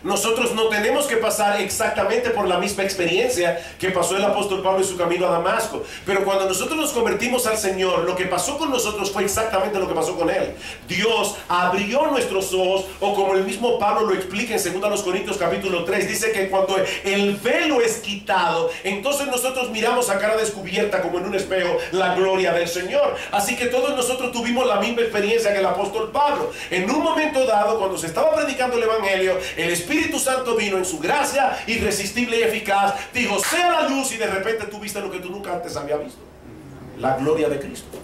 Nosotros no tenemos que pasar exactamente por la misma experiencia que pasó el apóstol Pablo en su camino a Damasco. Pero cuando nosotros nos convertimos al Señor, lo que pasó con nosotros fue exactamente lo que pasó con Él. Dios abrió nuestros ojos, o como el mismo Pablo lo explica en 2 Corintios capítulo 3, dice que cuando el velo es quitado, entonces nosotros miramos a cara descubierta como en un espejo la gloria del Señor. Así que todos nosotros tuvimos la misma experiencia que el apóstol Pablo. En un momento dado, cuando se estaba predicando el Evangelio, el Espíritu Santo vino en su gracia irresistible y eficaz, dijo, sea la luz, y de repente tú viste lo que tú nunca antes habías visto: la gloria de Cristo.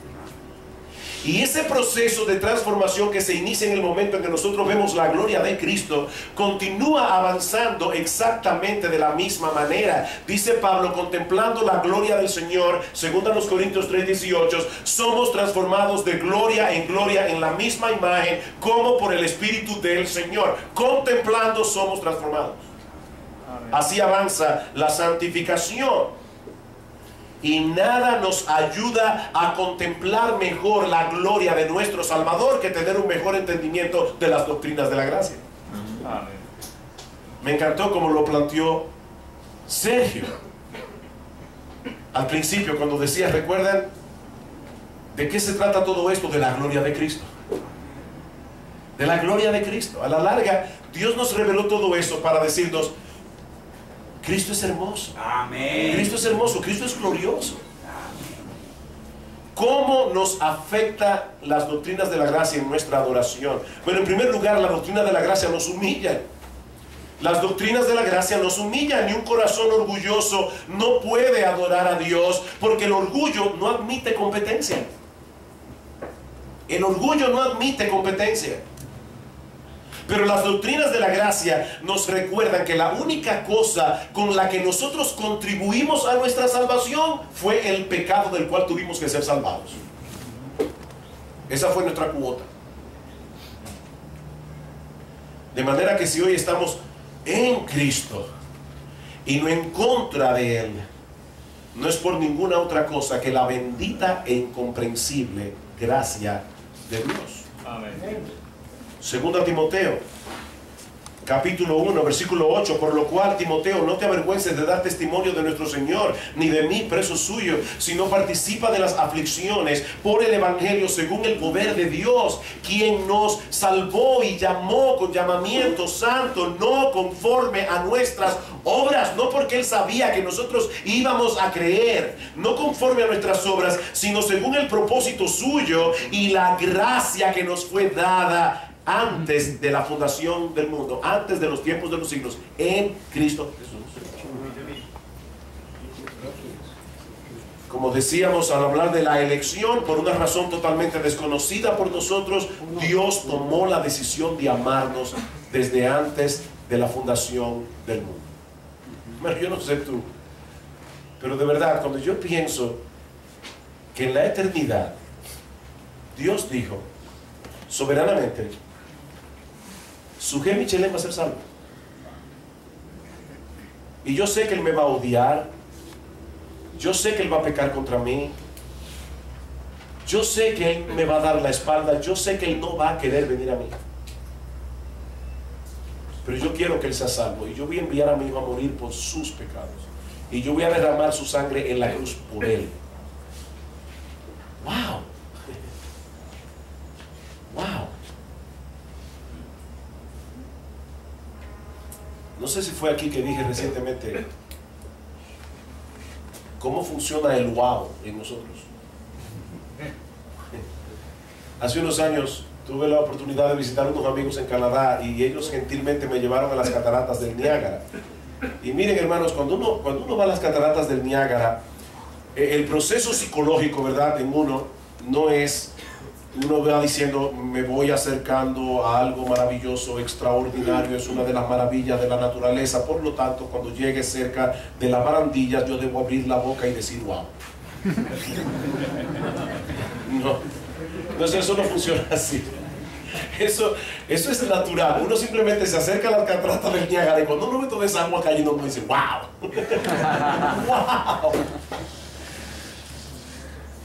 Y ese proceso de transformación que se inicia en el momento en que nosotros vemos la gloria de Cristo continúa avanzando exactamente de la misma manera. Dice Pablo, contemplando la gloria del Señor, 2 Corintios 3:18, somos transformados de gloria en la misma imagen como por el Espíritu del Señor. Contemplando somos transformados. Así avanza la santificación. Y nada nos ayuda a contemplar mejor la gloria de nuestro Salvador que tener un mejor entendimiento de las doctrinas de la gracia. Amén. Me encantó como lo planteó Sergio al principio, cuando decía, ¿recuerdan de qué se trata todo esto? De la gloria de Cristo. De la gloria de Cristo. A la larga, Dios nos reveló todo eso para decirnos, Cristo es hermoso. Amén. Cristo es hermoso, Cristo es glorioso. ¿Cómo nos afecta las doctrinas de la gracia en nuestra adoración? Bueno, en primer lugar, la doctrina de la gracia nos humilla. Las doctrinas de la gracia nos humillan, y un corazón orgulloso no puede adorar a Dios, porque el orgullo no admite competencia. El orgullo no admite competencia. Pero las doctrinas de la gracia nos recuerdan que la única cosa con la que nosotros contribuimos a nuestra salvación fue el pecado del cual tuvimos que ser salvados. Esa fue nuestra cuota. De manera que si hoy estamos en Cristo y no en contra de Él, no es por ninguna otra cosa que la bendita e incomprensible gracia de Dios. Amén. Segunda Timoteo, capítulo 1, versículo 8, por lo cual, Timoteo, no te avergüences de dar testimonio de nuestro Señor, ni de mí, preso suyo, sino participa de las aflicciones por el Evangelio según el poder de Dios, quien nos salvó y llamó con llamamiento santo, no conforme a nuestras obras, no porque Él sabía que nosotros íbamos a creer, no conforme a nuestras obras, sino según el propósito suyo y la gracia que nos fue dada antes de la fundación del mundo, antes de los tiempos de los siglos, en Cristo Jesús. Como decíamos al hablar de la elección, por una razón totalmente desconocida por nosotros, Dios tomó la decisión de amarnos desde antes de la fundación del mundo. Bueno, yo no sé tú, pero de verdad, cuando yo pienso que en la eternidad Dios dijo soberanamente, su G. Michelin va a ser salvo. Y yo sé que él me va a odiar, yo sé que él va a pecar contra mí, yo sé que él me va a dar la espalda, yo sé que él no va a querer venir a mí. Pero yo quiero que él sea salvo y yo voy a enviar a mi hijo a morir por sus pecados. Y yo voy a derramar su sangre en la cruz por él. ¡Wow! ¡Wow! No sé si fue aquí que dije recientemente cómo funciona el wow en nosotros. Hace unos años tuve la oportunidad de visitar a unos amigos en Canadá y ellos gentilmente me llevaron a las cataratas del Niágara. Y miren, hermanos, cuando uno va a las cataratas del Niágara, el proceso psicológico, ¿verdad?, en uno no es, uno va diciendo, me voy acercando a algo maravilloso, extraordinario, es una de las maravillas de la naturaleza, por lo tanto, cuando llegue cerca de las barandillas, yo debo abrir la boca y decir, wow. No, entonces eso no funciona así. Eso es natural. Uno simplemente se acerca a las cataratas del Niágara y cuando uno ve toda esa agua cayendo, uno dice, wow. Wow.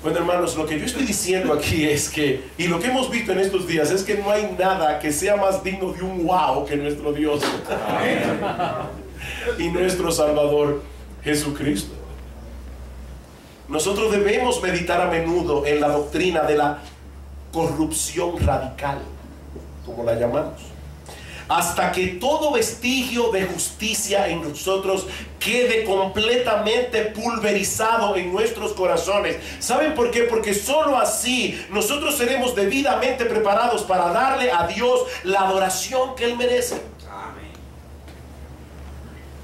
Bueno, hermanos, lo que yo estoy diciendo aquí es que, y lo que hemos visto en estos días, es que no hay nada que sea más digno de un wow que nuestro Dios y nuestro Salvador Jesucristo. Nosotros debemos meditar a menudo en la doctrina de la corrupción radical, como la llamamos, hasta que todo vestigio de justicia en nosotros quede completamente pulverizado en nuestros corazones. ¿Saben por qué? Porque solo así nosotros seremos debidamente preparados para darle a Dios la adoración que Él merece. Amén.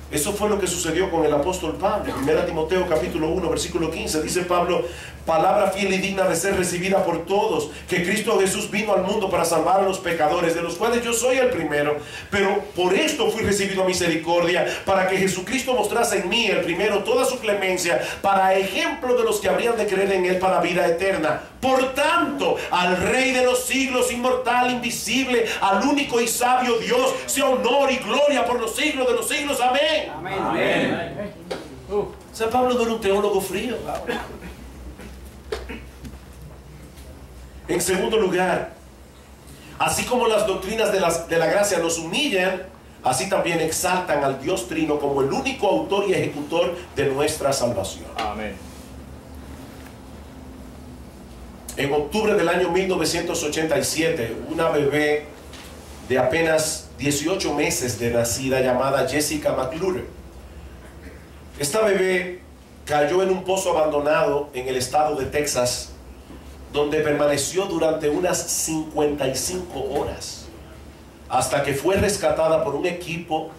Eso fue lo que sucedió con el apóstol Pablo. 1 Timoteo capítulo 1 versículo 15 dice Pablo: palabra fiel y digna de ser recibida por todos, que Cristo Jesús vino al mundo para salvar a los pecadores, de los cuales yo soy el primero, pero por esto fui recibido a misericordia, para que Jesucristo mostrase en mí, el primero, toda su clemencia, para ejemplo de los que habrían de creer en Él para vida eterna. Por tanto, al Rey de los siglos, inmortal, invisible, al único y sabio Dios, sea honor y gloria por los siglos de los siglos. Amén. Amén. Amén. O sea, Pablo no era un teólogo frío. En segundo lugar, así como las doctrinas de la gracia nos humillan, así también exaltan al Dios Trino como el único autor y ejecutor de nuestra salvación. Amén. En octubre del año 1987, una bebé de apenas 18 meses de nacida llamada Jessica McClure. Esta bebé cayó en un pozo abandonado en el estado de Texas, donde permaneció durante unas 55 horas, hasta que fue rescatada por un equipo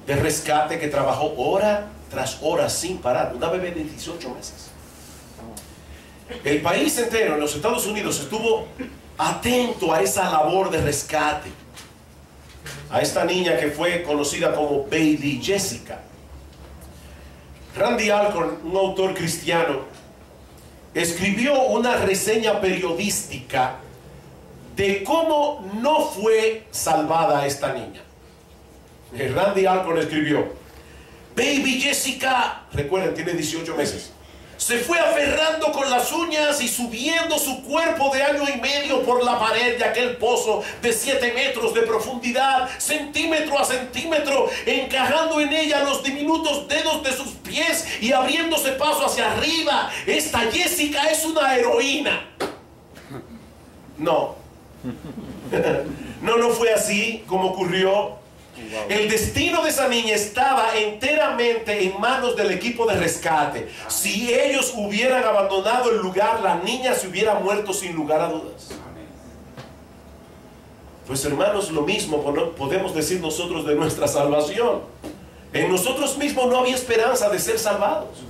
de rescate que trabajó hora tras hora sin parar. Una bebé de 18 meses. El país entero, en los Estados Unidos, estuvo atento a esa labor de rescate, a esta niña que fue conocida como Baby Jessica. Randy Alcorn, un autor cristiano, escribió una reseña periodística de cómo no fue salvada esta niña. Randy Alcorn escribió: Baby Jessica, recuerden, tiene 18 meses, se fue aferrando con las uñas y subiendo su cuerpo de año y medio por la pared de aquel pozo de 7 metros de profundidad, centímetro a centímetro, encajando en ella los diminutos dedos de sus pies y abriéndose paso hacia arriba. Esta Jessica es una heroína. No. No fue así como ocurrió. El destino de esa niña estaba enteramente en manos del equipo de rescate. Si ellos hubieran abandonado el lugar, la niña se hubiera muerto sin lugar a dudas. Pues hermanos, lo mismo podemos decir nosotros de nuestra salvación. En nosotros mismos no había esperanza de ser salvados.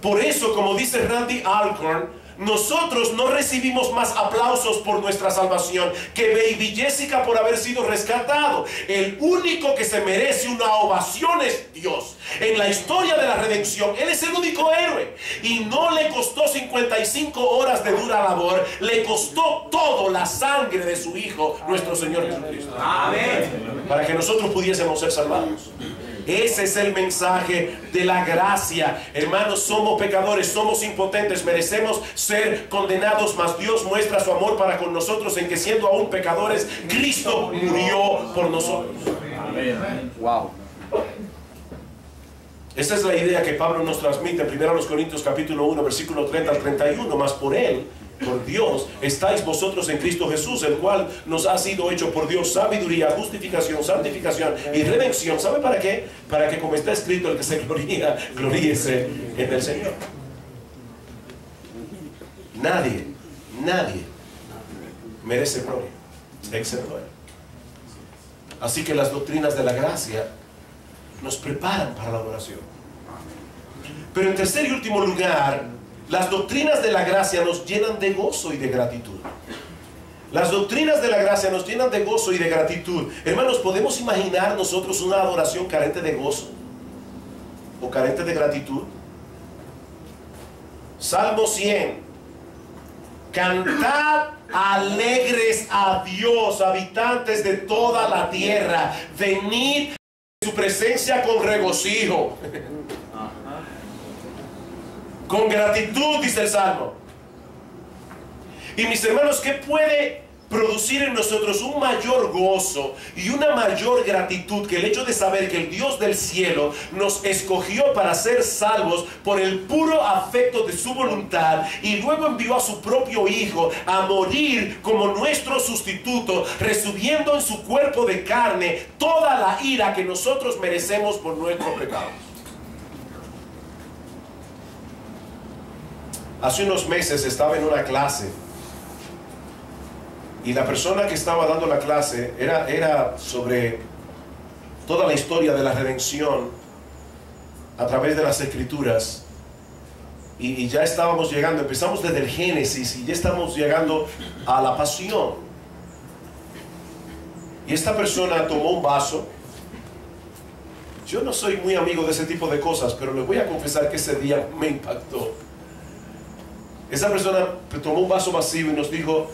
Por eso, como dice Randy Alcorn, nosotros no recibimos más aplausos por nuestra salvación que Baby Jessica por haber sido rescatado. El único que se merece una ovación es Dios. En la historia de la redención, Él es el único héroe. Y no le costó 55 horas de dura labor, le costó todo, la sangre de su Hijo, nuestro Señor Jesucristo. Amén. Para que nosotros pudiésemos ser salvados. Ese es el mensaje de la gracia. Hermanos, somos pecadores, somos impotentes, merecemos ser condenados, mas Dios muestra su amor para con nosotros en que siendo aún pecadores, Cristo murió por nosotros. Amén. Wow. Esa es la idea que Pablo nos transmite en 1 Corintios capítulo 1, versículo 30 al 31. Mas por Él, por Dios, estáis vosotros en Cristo Jesús, el cual nos ha sido hecho por Dios sabiduría, justificación, santificación y redención. ¿Sabe para qué? Para que, como está escrito, el que se gloría, gloríese en el Señor. Nadie merece gloria excepto Él. Así que las doctrinas de la gracia nos preparan para la adoración. Pero en tercer y último lugar, las doctrinas de la gracia nos llenan de gozo y de gratitud. Las doctrinas de la gracia nos llenan de gozo y de gratitud. Hermanos, ¿podemos imaginar nosotros una adoración carente de gozo o carente de gratitud? Salmo 100. Cantad alegres a Dios, habitantes de toda la tierra. Venid a su presencia con regocijo. Con gratitud, dice el Salmo. Y mis hermanos, ¿qué puede producir en nosotros un mayor gozo y una mayor gratitud que el hecho de saber que el Dios del cielo nos escogió para ser salvos por el puro afecto de su voluntad y luego envió a su propio Hijo a morir como nuestro sustituto, resumiendo en su cuerpo de carne toda la ira que nosotros merecemos por nuestros pecados? Hace unos meses estaba en una clase y la persona que estaba dando la clase era sobre toda la historia de la redención a través de las Escrituras. Y ya estábamos llegando, empezamos desde el Génesis y ya estamos llegando a la pasión. Y esta persona tomó un vaso. Yo no soy muy amigo de ese tipo de cosas, pero les voy a confesar que ese día me impactó. Esa persona tomó un vaso vacío y nos dijo,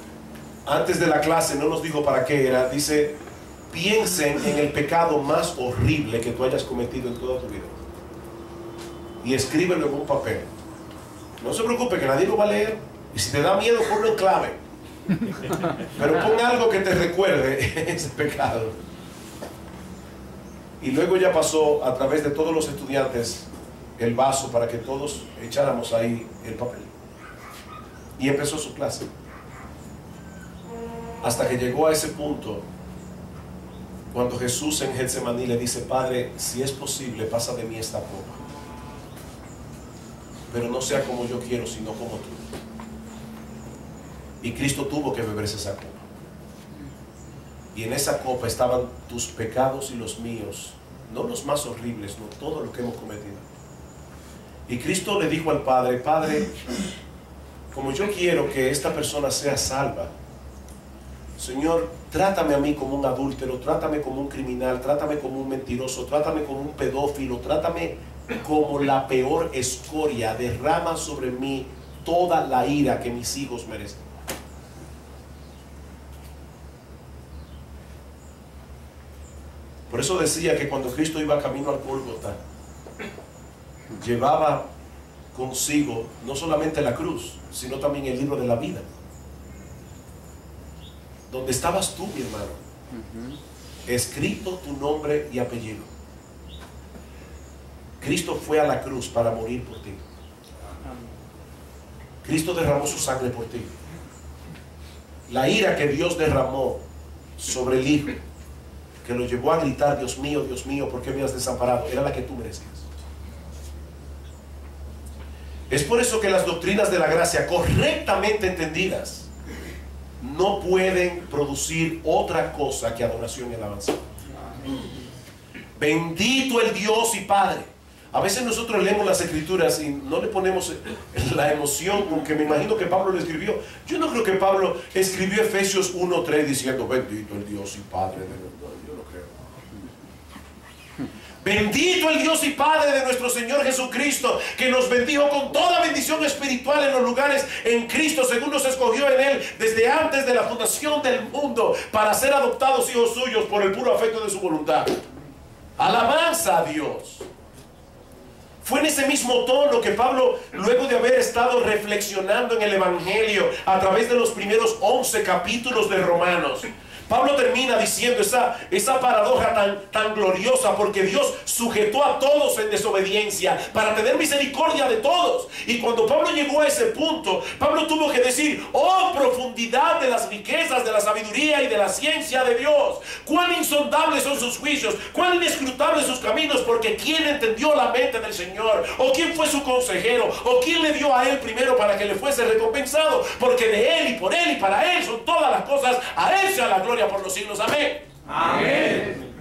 antes de la clase, no nos dijo para qué era, dice, piensen en el pecado más horrible que tú hayas cometido en toda tu vida y escríbelo en un papel. No se preocupe que nadie lo va a leer, y si te da miedo ponlo en clave, pero pon algo que te recuerde ese pecado. Y luego ya pasó a través de todos los estudiantes el vaso para que todos echáramos ahí el papel. Y empezó su clase. Hasta que llegó a ese punto, cuando Jesús en Getsemaní le dice, Padre, si es posible, pasa de mí esta copa. Pero no sea como yo quiero, sino como tú. Y Cristo tuvo que beberse esa copa. Y en esa copa estaban tus pecados y los míos. No los más horribles, no todo lo que hemos cometido. Y Cristo le dijo al Padre, Padre, como yo quiero que esta persona sea salva, Señor, trátame a mí como un adúltero, trátame como un criminal, trátame como un mentiroso, trátame como un pedófilo, trátame como la peor escoria, derrama sobre mí toda la ira que mis hijos merecen. Por eso decía que cuando Cristo iba camino al Gólgota, llevaba consigo no solamente la cruz, sino también el libro de la vida, donde estabas tú, mi hermano, escrito tu nombre y apellido. Cristo fue a la cruz para morir por ti. Cristo derramó su sangre por ti. La ira que Dios derramó sobre el Hijo, que lo llevó a gritar, Dios mío, ¿por qué me has desamparado?, era la que tú merecías. Es por eso que las doctrinas de la gracia, correctamente entendidas, no pueden producir otra cosa que adoración y alabanza. Bendito el Dios y Padre, A veces nosotros leemos las escrituras y no le ponemos la emoción con que me imagino que Pablo lo escribió. Yo no creo que Pablo escribió Efesios 1:3 diciendo bendito el Dios y Padre de nosotros. Yo no creo. Bendito el Dios y Padre de nuestro Señor Jesucristo, que nos bendijo con toda bendición espiritual en los lugares en Cristo, según nos escogió en Él desde antes de la fundación del mundo, para ser adoptados hijos suyos por el puro afecto de su voluntad. Alabanza a Dios. Fue en ese mismo tono que Pablo, luego de haber estado reflexionando en el Evangelio a través de los primeros 11 capítulos de Romanos, Pablo termina diciendo esa paradoja tan gloriosa, porque Dios sujetó a todos en desobediencia para tener misericordia de todos. Y cuando Pablo llegó a ese punto, Pablo tuvo que decir: oh, profundidad de las riquezas, de la sabiduría y de la ciencia de Dios, cuán insondables son sus juicios, cuán inescrutables sus caminos, porque ¿quién entendió la mente del Señor? ¿O quién fue su consejero? ¿O quién le dio a Él primero para que le fuese recompensado? Porque de Él y por Él y para Él son todas las cosas, a Él sea la gloria por los siglos. Amén. Amén.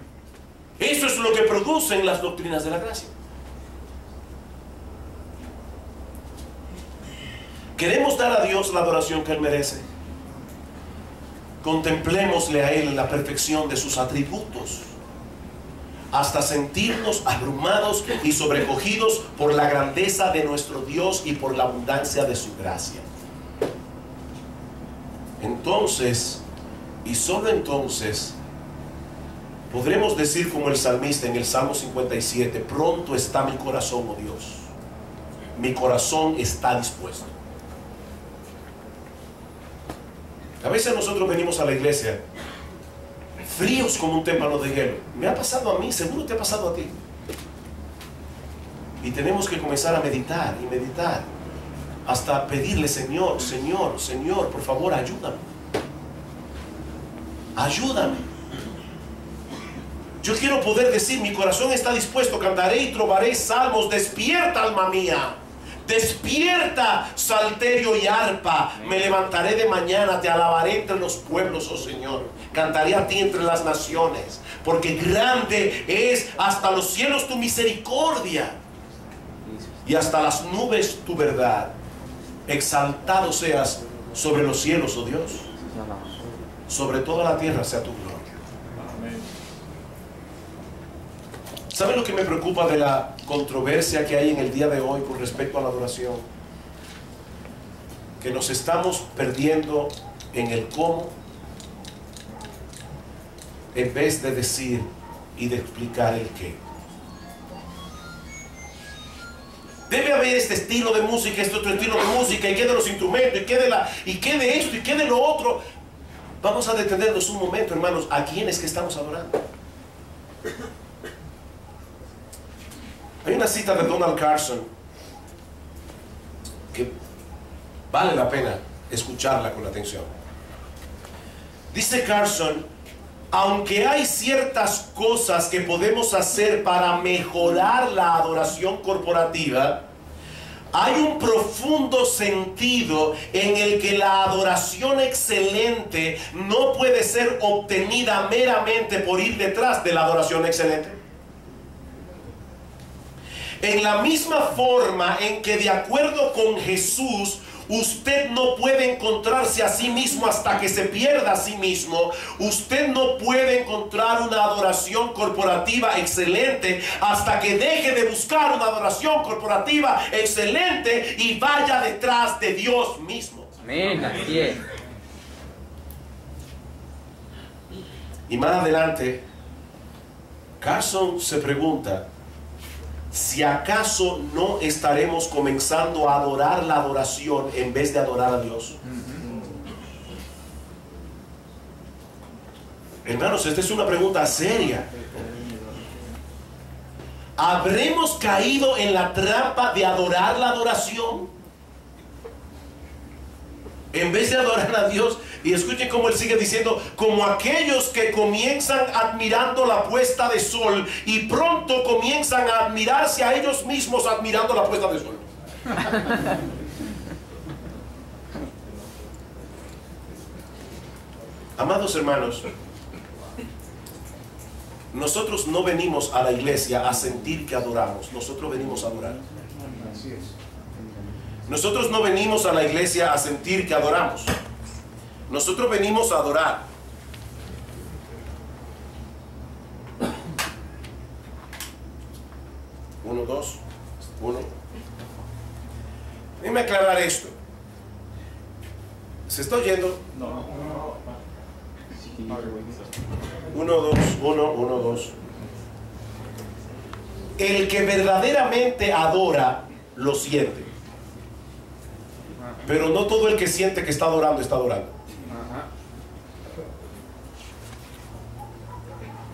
Eso es lo que producen las doctrinas de la gracia. ¿Queremos dar a Dios la adoración que Él merece? Contemplémosle a Él en la perfección de sus atributos, hasta sentirnos abrumados y sobrecogidos por la grandeza de nuestro Dios y por la abundancia de su gracia. Entonces, y solo entonces, podremos decir como el salmista en el Salmo 57: pronto está mi corazón, oh Dios, mi corazón está dispuesto. A veces nosotros venimos a la iglesia fríos como un témpano de hielo. Me ha pasado a mí, seguro te ha pasado a ti. Y tenemos que comenzar a meditar y meditar, hasta pedirle: Señor, Señor, Señor, por favor, ayúdame. Ayúdame. Yo quiero poder decir: mi corazón está dispuesto, cantaré y trovaré salmos. Despierta, alma mía, despierta, salterio y arpa. Me levantaré de mañana, te alabaré entre los pueblos, oh Señor. Cantaré a ti entre las naciones, porque grande es hasta los cielos tu misericordia y hasta las nubes tu verdad. Exaltado seas sobre los cielos, oh Dios, sobre toda la tierra sea tu gloria. Amén. ¿Saben lo que me preocupa de la controversia que hay en el día de hoy con respecto a la adoración? Que nos estamos perdiendo en el cómo, en vez de decir y de explicar el qué. Debe haber este estilo de música, este otro estilo de música, y qué de los instrumentos, y qué de esto, y qué de lo otro. Vamos a detenernos un momento, hermanos. ¿A quiénes que estamos adorando? Hay una cita de Donald Carson que vale la pena escucharla con atención. Dice Carson: aunque hay ciertas cosas que podemos hacer para mejorar la adoración corporativa, hay un profundo sentido en el que la adoración excelente no puede ser obtenida meramente por ir detrás de la adoración excelente. En la misma forma en que, de acuerdo con Jesús, usted no puede encontrarse a sí mismo hasta que se pierda a sí mismo, usted no puede encontrar una adoración corporativa excelente hasta que deje de buscar una adoración corporativa excelente y vaya detrás de Dios mismo. Amén, así es. Y más adelante, Carson se pregunta si acaso no estaremos comenzando a adorar la adoración en vez de adorar a Dios. Hermanos, esta es una pregunta seria. ¿Habremos caído en la trampa de adorar la adoración en vez de adorar a Dios? Y escuchen cómo él sigue diciendo: como aquellos que comienzan admirando la puesta de sol y pronto comienzan a admirarse a ellos mismos admirando la puesta de sol. Amados hermanos, Nosotros no venimos a la iglesia a sentir que adoramos, nosotros venimos a adorar. Nosotros no venimos a la iglesia a sentir que adoramos, nosotros venimos a adorar. Uno, dos, uno. Déjame aclarar esto. ¿Se está oyendo? No. Uno, dos, uno, uno, dos. El que verdaderamente adora, lo siente. Pero no todo el que siente que está adorando, está adorando.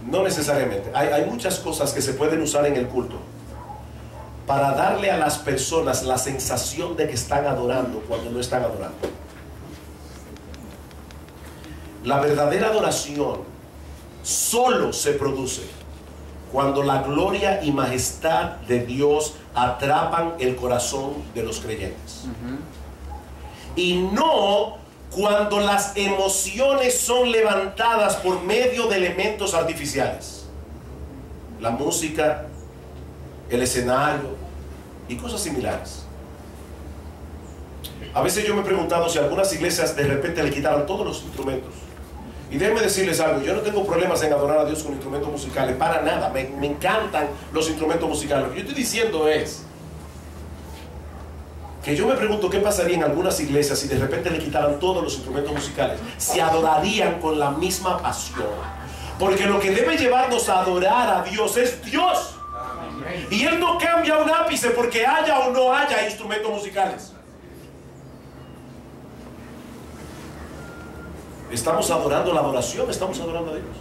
No necesariamente. Hay muchas cosas que se pueden usar en el culto para darle a las personas la sensación de que están adorando cuando no están adorando. La verdadera adoración solo se produce cuando la gloria y majestad de Dios atrapan el corazón de los creyentes. Y no cuando las emociones son levantadas por medio de elementos artificiales. La música, el escenario y cosas similares. A veces yo me he preguntado si algunas iglesias de repente le quitaran todos los instrumentos. Y déjenme decirles algo, yo no tengo problemas en adorar a Dios con instrumentos musicales, para nada, me encantan los instrumentos musicales. Lo que yo estoy diciendo es que yo me pregunto qué pasaría en algunas iglesias si de repente le quitaran todos los instrumentos musicales, si adorarían con la misma pasión. Porque lo que debe llevarnos a adorar a Dios es Dios. Y Él no cambia un ápice porque haya o no haya instrumentos musicales. Estamos adorando la adoración, estamos adorando a Dios.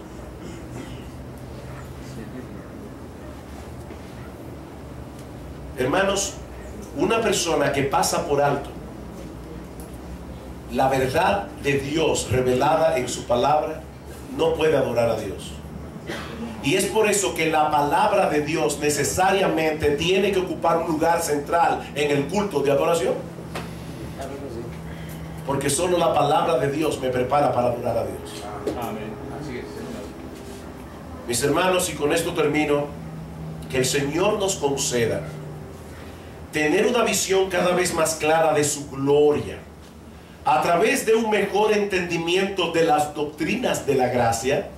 Hermanos, una persona que pasa por alto la verdad de Dios revelada en su palabra no puede adorar a Dios. Y es por eso que la palabra de Dios necesariamente tiene que ocupar un lugar central en el culto de adoración. Porque solo la palabra de Dios me prepara para adorar a Dios. Amén. Así es, Señor. Mis hermanos, y con esto termino, que el Señor nos conceda tener una visión cada vez más clara de su gloria, a través de un mejor entendimiento de las doctrinas de la gracia,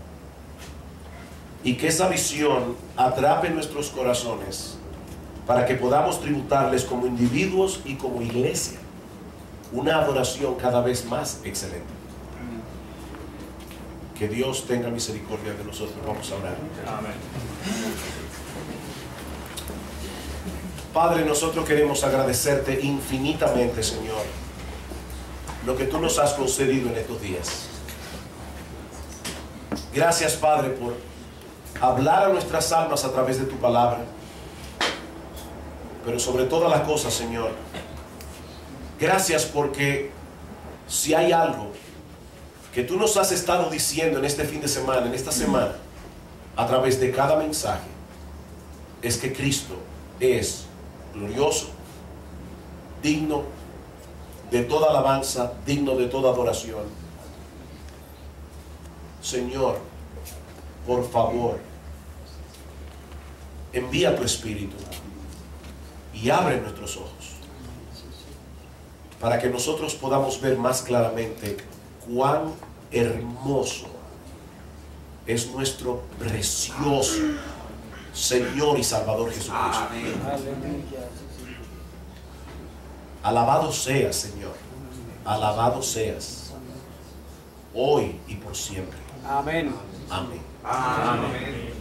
y que esa visión atrape nuestros corazones para que podamos tributarles como individuos y como iglesia una adoración cada vez más excelente. Que Dios tenga misericordia de nosotros. Vamos a orar. Amén. Padre, nosotros queremos agradecerte infinitamente, Señor, lo que tú nos has concedido en estos días. Gracias, Padre, por hablar a nuestras almas a través de tu palabra. Pero sobre todas las cosas, Señor, gracias porque si hay algo que tú nos has estado diciendo en este fin de semana, en esta semana, a través de cada mensaje, es que Cristo es glorioso, digno de toda alabanza, digno de toda adoración. Señor, por favor, envía tu Espíritu y abre nuestros ojos para que nosotros podamos ver más claramente cuán hermoso es nuestro precioso Señor y Salvador Jesucristo. Alabado seas, Señor, alabado seas hoy y por siempre. Amén. Amén. Amén.